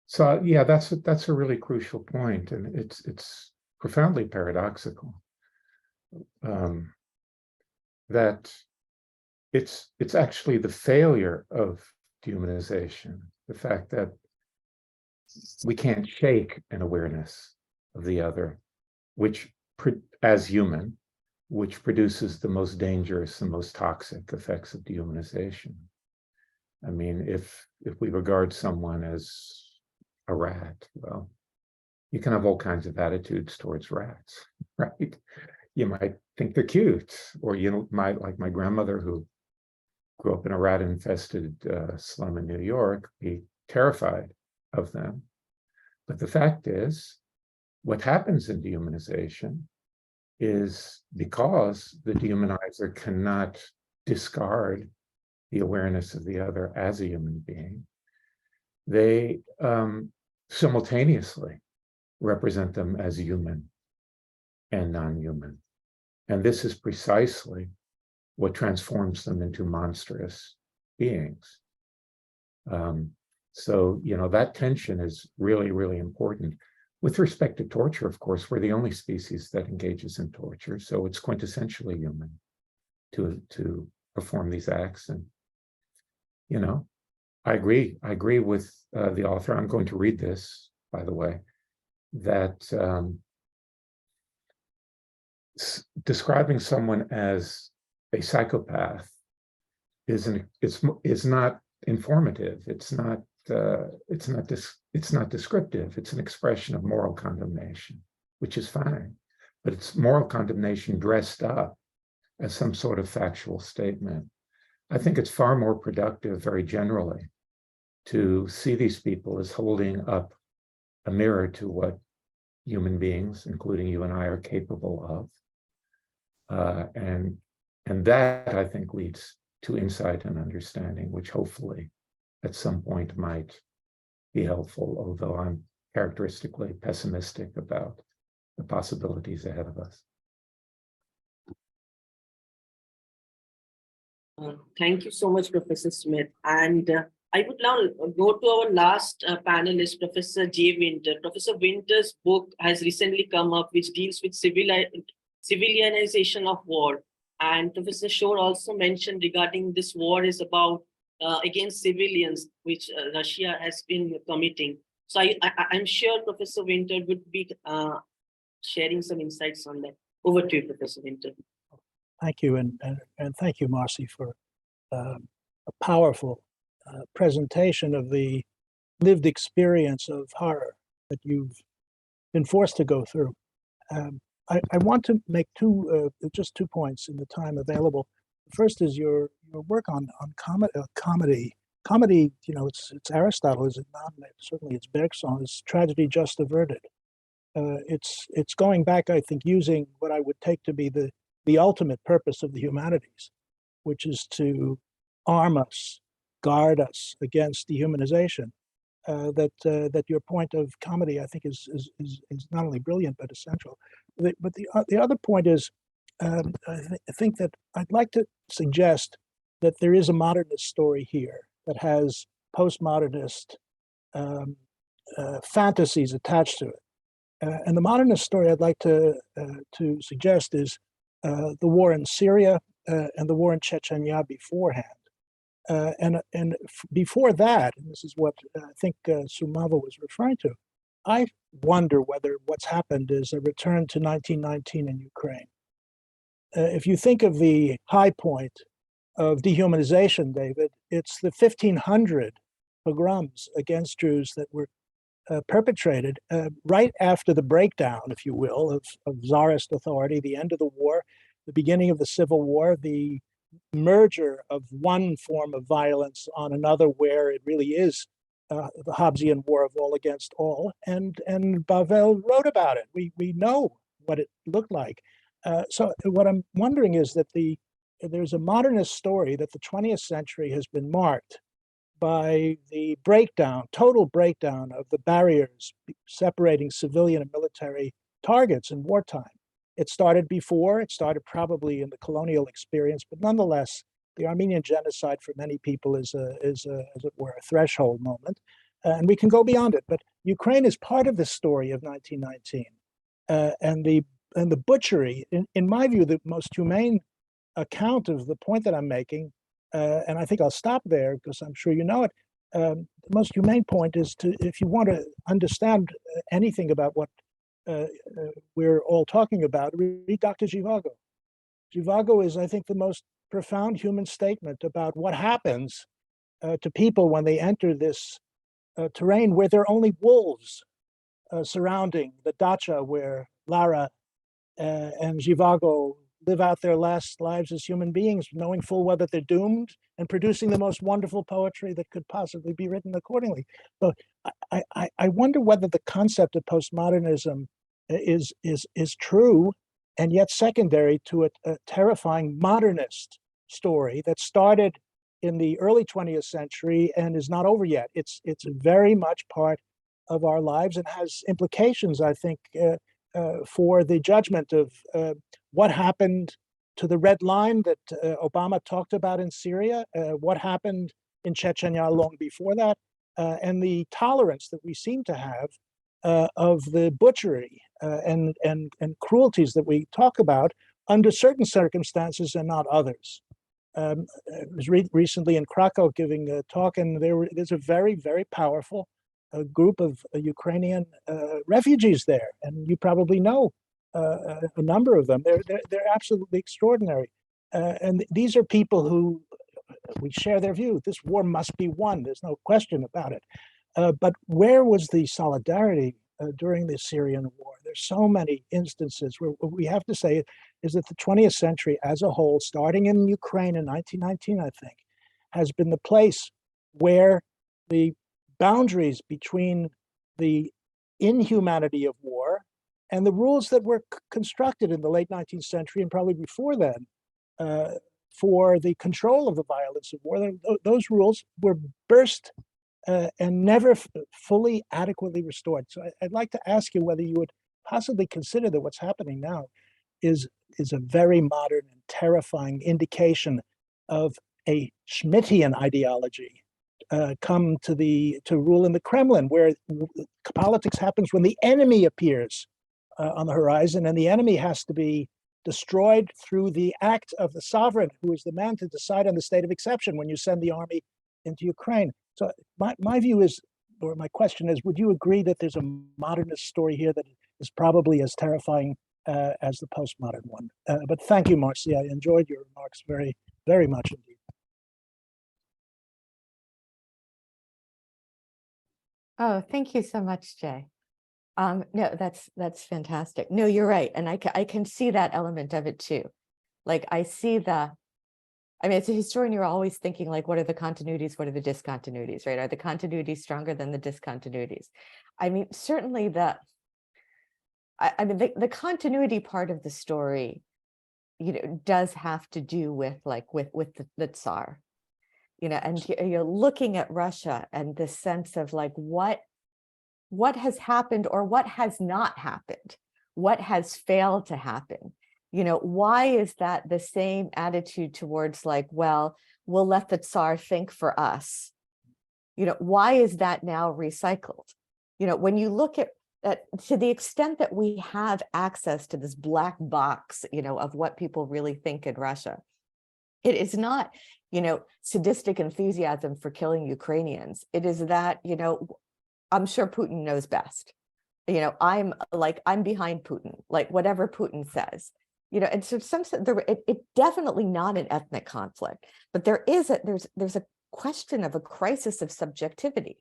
So yeah, that's a really crucial point, and it's profoundly paradoxical. That it's actually the failure of dehumanization, the fact that we can't shake an awareness of the other, which as human, which produces the most dangerous and most toxic effects of dehumanization. I mean, if we regard someone as a rat, well, you can have all kinds of attitudes towards rats, right? You might think they're cute, or might, like my grandmother who grew up in a rat-infested slum in New York, be terrified of them. But the fact is, what happens in dehumanization is because the dehumanizer cannot discard the awareness of the other as a human being, they simultaneously represent them as human and non-human. And this is precisely what transforms them into monstrous beings. So, that tension is really, really important. With respect to torture, of course, we're the only species that engages in torture, so it's quintessentially human to perform these acts. And, I agree with the author. I'm going to read this, by the way, that describing someone as a psychopath is not informative. It's not descriptive. It's an expression of moral condemnation, which is fine, but it's moral condemnation dressed up as some sort of factual statement. I think it's far more productive, very generally, to see these people as holding up a mirror to what human beings, including you and I, are capable of. And that, I think, leads to insight and understanding, which hopefully at some point might be helpful, although I'm characteristically pessimistic about the possibilities ahead of us. Thank you so much, Professor Smith. And I would now go to our last panelist, Professor J. Winter. Professor Winter's book has recently come up, which deals with civilianization of war. And Professor Shore also mentioned regarding this war is about against civilians, which Russia has been committing. So I'm sure Professor Winter would be sharing some insights on that. Over to you, Professor Winter. Thank you, and thank you, Marci, for a powerful presentation of the lived experience of horror that you've been forced to go through. I want to make just 2 points in the time available. The first is your work on comedy. Comedy, it's Aristotle, is it not? Certainly, it's Bergson. It's tragedy just averted. It's going back, I think, using what I would take to be the ultimate purpose of the humanities, which is to arm us, guard us against dehumanization. That your point of comedy, I think, is not only brilliant but essential. But the other point is, I think that I'd like to suggest that there is a modernist story here that has postmodernist fantasies attached to it. And the modernist story I'd like to suggest is the war in Syria and the war in Chechnya beforehand. And before that, and this is what I think Sumava was referring to, I wonder whether what's happened is a return to 1919 in Ukraine. If you think of the high point of dehumanization, David, it's the 1500 pogroms against Jews that were perpetrated right after the breakdown, if you will, of Tsarist authority, the end of the war, the beginning of the Civil War, the merger of one form of violence on another where it really is the Hobbesian war of all against all, and Bavel wrote about it. We know what it looked like. So what I'm wondering is that there's a modernist story that the 20th century has been marked by the total breakdown of the barriers separating civilian and military targets in wartime. It started probably in the colonial experience, but nonetheless, the Armenian genocide for many people is as it were, a threshold moment. And we can go beyond it, but Ukraine is part of the story of 1919. And the butchery, in my view, the most humane account of the point that I'm making, and I think I'll stop there because I'm sure you know it. The most humane point is if you want to understand anything about what we're all talking about, read Dr. Zhivago. Zhivago is, I think, the most profound human statement about what happens to people when they enter this terrain where there are only wolves surrounding the dacha where Lara and Zhivago live out their last lives as human beings, knowing full well that they're doomed and producing the most wonderful poetry that could possibly be written accordingly. So I wonder whether the concept of postmodernism is true and yet secondary to a terrifying modernist story that started in the early 20th century and is not over yet. It's very much part of our lives and has implications, I think, for the judgment of what happened to the red line that Obama talked about in Syria, what happened in Chechnya long before that, and the tolerance that we seem to have of the butchery and cruelties that we talk about under certain circumstances and not others. I was recently in Krakow giving a talk, and there's a very, very powerful group of Ukrainian refugees there, and you probably know a number of them. They're absolutely extraordinary, and these are people who we share their view. This war must be won. There's no question about it. But where was the solidarity during the Syrian war? There's so many instances where what we have to say is that the 20th century as a whole, starting in Ukraine in 1919, I think, has been the place where the boundaries between the inhumanity of war and the rules that were constructed in the late 19th century and probably before then for the control of the violence of war, those rules were burst and never fully adequately restored. So I'd like to ask you whether you would possibly consider that what's happening now is a very modern and terrifying indication of a Schmittian ideology come to rule in the Kremlin, where politics happens when the enemy appears on the horizon, and the enemy has to be destroyed through the act of the sovereign, who is the man to decide on the state of exception when you send the army into Ukraine. So my view is, or my question is, would you agree that there's a modernist story here that is probably as terrifying as the postmodern one? But thank you, Marci. I enjoyed your remarks very, very much indeed. Oh, thank you so much, Jay. No, that's fantastic. No, you're right. And I can see that element of it too. Like I see I mean, as a historian, you're always thinking like, what are the continuities? What are the discontinuities, right? Are the continuities stronger than the discontinuities? I mean, certainly the continuity part of the story, does have to do with the Tsar, and you're looking at Russia and this sense of like, what has happened or what has not happened, what has failed to happen. Why is that the same attitude towards like, well, we'll let the Tsar think for us? Why is that now recycled? When you look at to the extent that we have access to this black box, of what people really think in Russia, it is not, sadistic enthusiasm for killing Ukrainians. It is that, I'm sure Putin knows best. I'm behind Putin, like whatever Putin says. And so it's definitely not an ethnic conflict, but there's a question of a crisis of subjectivity.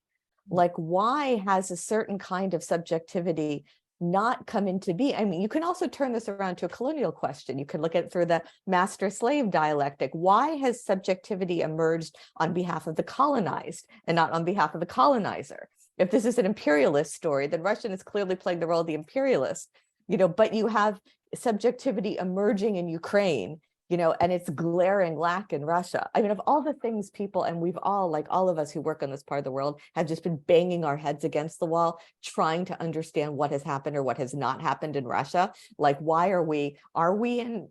Like, why has a certain kind of subjectivity not come into being? I mean, you can also turn this around to a colonial question. You can look at it through the master-slave dialectic. Why has subjectivity emerged on behalf of the colonized and not on behalf of the colonizer? If this is an imperialist story, then Russia is clearly playing the role of the imperialist, but you have subjectivity emerging in Ukraine, and it's glaring lack in Russia. I mean, of all the things people, and we've all, like all of us who work on this part of the world, have just been banging our heads against the wall, trying to understand what has happened or what has not happened in Russia. Like, why are we in,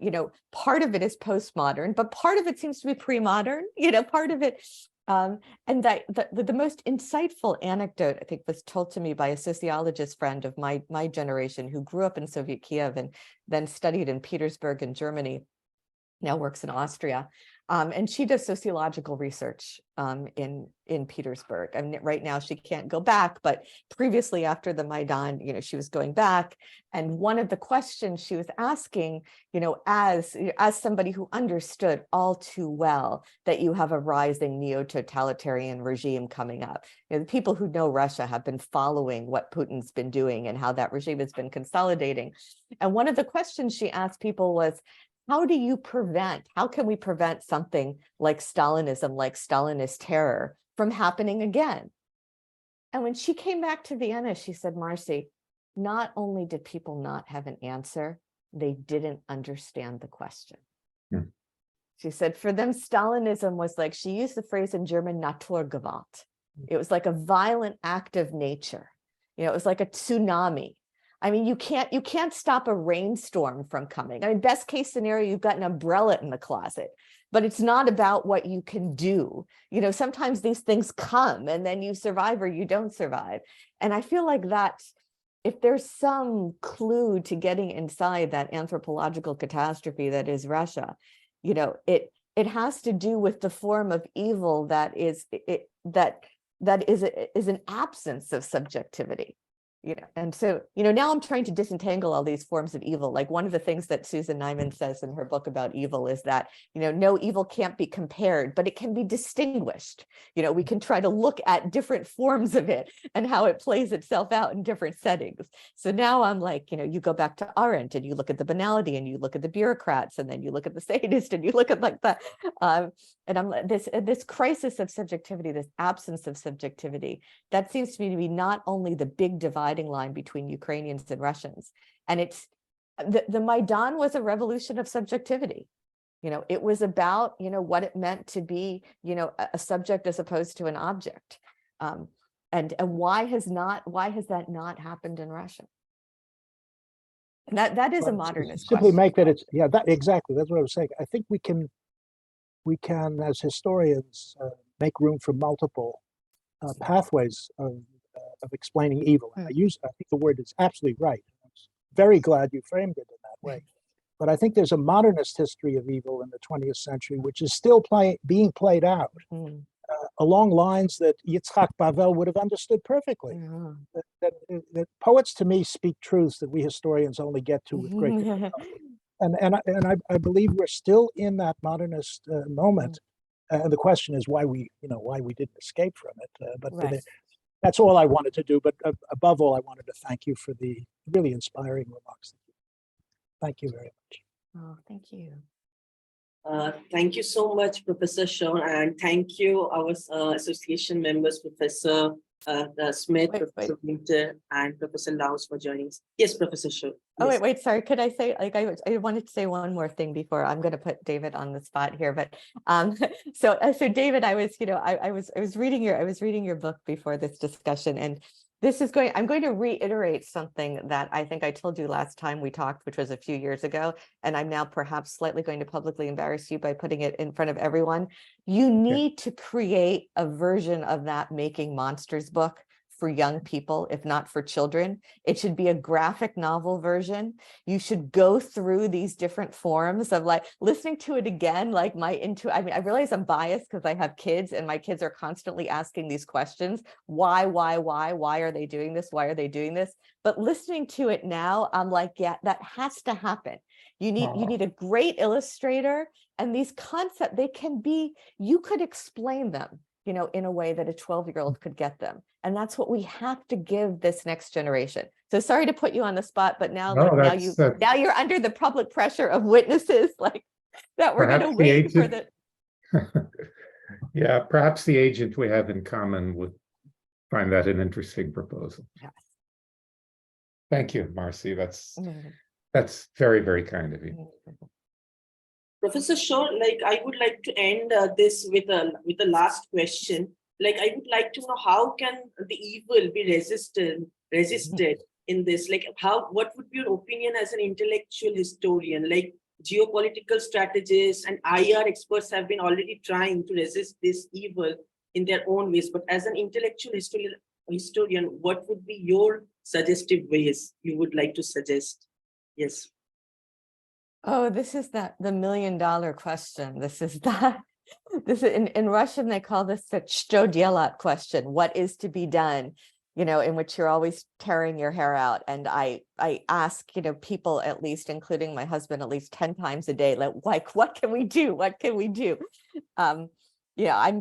part of it is postmodern, but part of it seems to be pre-modern, part of it. And that the most insightful anecdote, I think, was told to me by a sociologist friend of my generation who grew up in Soviet Kiev and then studied in Petersburg in Germany, now works in Austria. And she does sociological research in Petersburg. I mean, right now she can't go back, but previously after the Maidan, she was going back. And one of the questions she was asking, as somebody who understood all too well that you have a rising neo-totalitarian regime coming up. The people who know Russia have been following what Putin's been doing and how that regime has been consolidating. And one of the questions she asked people was, how can we prevent something like Stalinism, like Stalinist terror from happening again? And when she came back to Vienna, she said, Marci, not only did people not have an answer, they didn't understand the question. Hmm. She said, for them, Stalinism was like, she used the phrase in German, Naturgewalt. It was like a violent act of nature. It was like a tsunami. I mean, you can't stop a rainstorm from coming. I mean, best case scenario, you've got an umbrella in the closet, but it's not about what you can do. Sometimes these things come and then you survive or you don't survive. And I feel like that, if there's some clue to getting inside that anthropological catastrophe that is Russia, it has to do with the form of evil that is an absence of subjectivity. And so, now I'm trying to disentangle all these forms of evil. Like one of the things that Susan Nyman says in her book about evil is that, no evil can't be compared, but it can be distinguished. We can try to look at different forms of it and how it plays itself out in different settings. So now I'm like, you go back to Arendt and you look at the banality and you look at the bureaucrats and then you look at the sadist and you look at like that. And I'm this crisis of subjectivity, this absence of subjectivity, that seems to me to be not only the big dividing line between Ukrainians and Russians. And it's the Maidan was a revolution of subjectivity. It was about, what it meant to be, a subject as opposed to an object. And why has that not happened in Russia? And that is a modernist simply question. make that it's that exactly, that's what I was saying. I think we can as historians make room for multiple pathways of explaining evil. And I think the word is absolutely right. I'm very glad you framed it in that way. But I think there's a modernist history of evil in the 20th century, which is still being played out along lines that Yitzhak Bavel would have understood perfectly. That poets, to me, speak truths that we historians only get to with great difficulty. And I believe we're still in that modernist moment. And the question is why we didn't escape from it. But that's all I wanted to do. But above all, I wanted to thank you for the really inspiring remarks. Thank you very much. Oh, thank you. Thank you so much, Professor Shore, and thank you, our association members, Professor Smith, Professor Winter, and Professor Lajous for joining us. Yes, Professor Shore. Oh, Yes. wait, sorry. Could I say, I wanted to say one more thing before I'm going to put David on the spot here, but so David, I was reading your book before this discussion, and I'm going to reiterate something that I think I told you last time we talked, which was a few years ago, and I'm now perhaps slightly going to publicly embarrass you by putting it in front of everyone. You need to create a version of that Making Monsters book for young people, if not for children. It should be a graphic novel version. You should go through these different forms of like listening to it again, like I realize I'm biased because I have kids and my kids are constantly asking these questions. Why are they doing this? Why are they doing this? But listening to it now, I'm like, yeah, that has to happen. You need a great illustrator, and these concepts, you could explain them in a way that a 12-year-old could get them. And that's what we have to give this next generation. So sorry to put you on the spot, but now, No, now you're under the public pressure of witnesses, like that we're going to wait for the. Yeah, perhaps the agent we have in common would find that an interesting proposal. Yes. Thank you, Marci. That's very, very kind of you. Professor Shore, like I would like to end this with a last question. Like I would like to know, how can the evil be resisted in this? Like what would be your opinion as an intellectual historian? Like geopolitical strategists and IR experts have been already trying to resist this evil in their own ways. But as an intellectual historian, what would be your suggestive ways you would like to suggest? Yes. Oh, this is the $1 million question. This is in Russian, they call this the "что делать" question. What is to be done? In which you're always tearing your hair out. And I ask, people, at least, including my husband, at least 10 times a day, like, what can we do? What can we do? I'm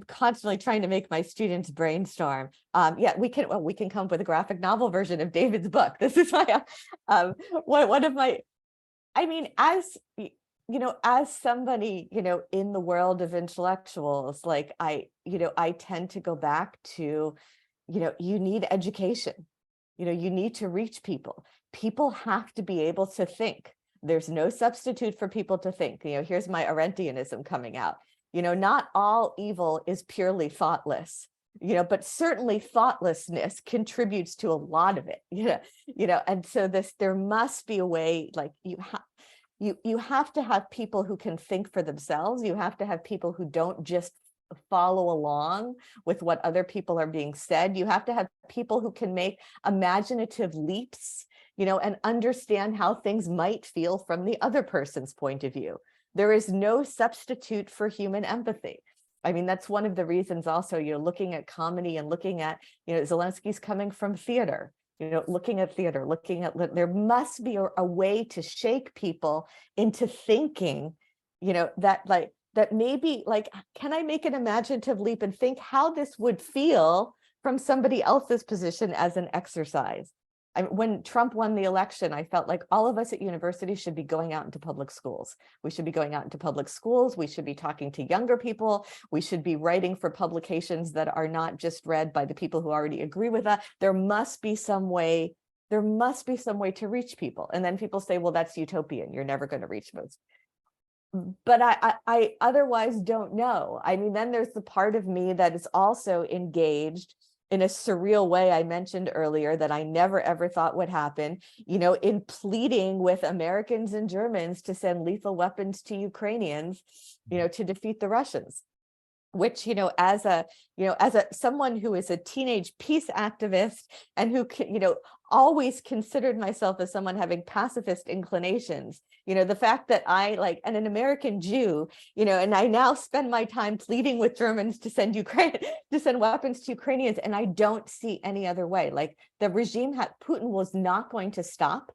constantly trying to make my students brainstorm. We can come up with a graphic novel version of David's book. This is my, one of my, as somebody, in the world of intellectuals, like I tend to go back to, you need education. You need to reach people. People have to be able to think. There's no substitute for people to think. Here's my Arendtianism coming out. Not all evil is purely thoughtless. But certainly thoughtlessness contributes to a lot of it. And so there must be a way, like you have to have people who can think for themselves. You have to have people who don't just follow along with what other people are being said. You have to have people who can make imaginative leaps, and understand how things might feel from the other person's point of view. There is no substitute for human empathy. That's one of the reasons also, looking at comedy and looking at, Zelensky's coming from theater, looking at theater, there must be a way to shake people into thinking, that maybe, can I make an imaginative leap and think how this would feel from somebody else's position as an exercise? When Trump won the election, I felt like all of us at universities should be going out into public schools. We should be going out into public schools. We should be talking to younger people. We should be writing for publications that are not just read by the people who already agree with that. There must be some way to reach people. And then people say, well, that's utopian. You're never going to reach most. But I otherwise don't know. Then there's the part of me that is also engaged in a surreal way I mentioned earlier that I never ever thought would happen, in pleading with Americans and Germans to send lethal weapons to Ukrainians, to defeat the Russians. Which, as someone who is a teenage peace activist and who, always considered myself as someone having pacifist inclinations, the fact that and an American Jew, and I now spend my time pleading with Germans to send weapons to Ukrainians, and I don't see any other way. Like the regime, Putin was not going to stop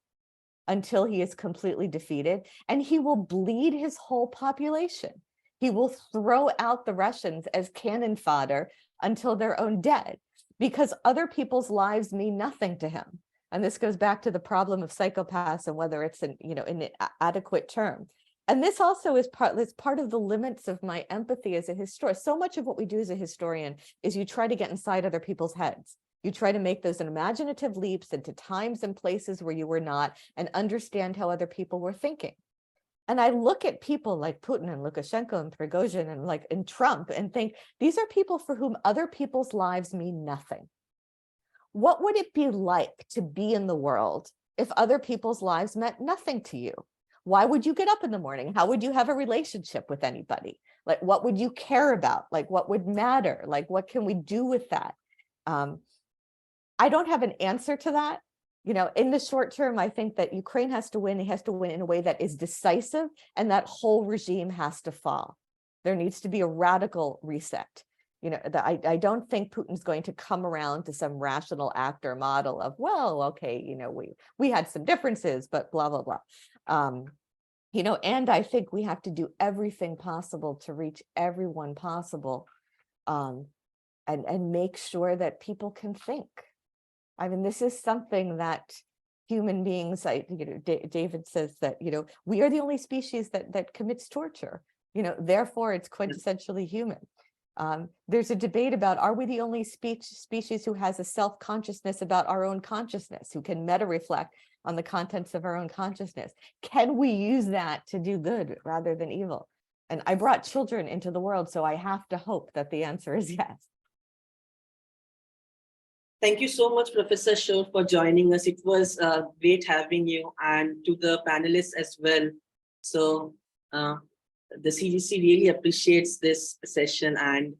until he is completely defeated, and he will bleed his whole population. He will throw out the Russians as cannon fodder until they're own dead, because other people's lives mean nothing to him. And this goes back to the problem of psychopaths and whether it's an adequate term. And this also is part of the limits of my empathy as a historian. So much of what we do as a historian is you try to get inside other people's heads. You try to make those imaginative leaps into times and places where you were not, and understand how other people were thinking. And I look at people like Putin and Lukashenko and Prigozhin and Trump and think, these are people for whom other people's lives mean nothing. What would it be like to be in the world if other people's lives meant nothing to you? Why would you get up in the morning? How would you have a relationship with anybody? Like, what would you care about? Like, what would matter? Like, what can we do with that? I don't have an answer to that. In the short term, I think that Ukraine has to win. It has to win in a way that is decisive, and that whole regime has to fall. There needs to be a radical reset. I don't think Putin's going to come around to some rational actor model of, well, okay, we had some differences, but blah, blah, blah. And I think we have to do everything possible to reach everyone possible. and make sure that people can think. I mean, this is something that human beings, David says that, we are the only species that commits torture, therefore it's quintessentially human. There's a debate about, are we the only species who has a self-consciousness about our own consciousness, who can meta-reflect on the contents of our own consciousness? Can we use that to do good rather than evil? And I brought children into the world, so I have to hope that the answer is yes. Thank you so much, Professor Shore, for joining us. It was great having you, and to the panelists as well. So the CGC really appreciates this session, and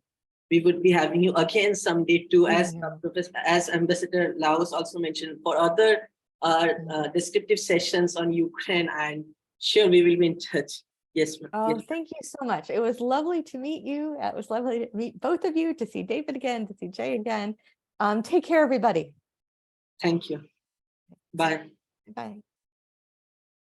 we would be having you again someday too, as as Ambassador Lajous also mentioned, for other descriptive sessions on Ukraine, and sure, we will be in touch. Yes. Oh, yes. thank you so much. It was lovely to meet you. It was lovely to meet both of you, to see David again, to see Jay again. Take care, everybody. Thank you. Bye. Bye.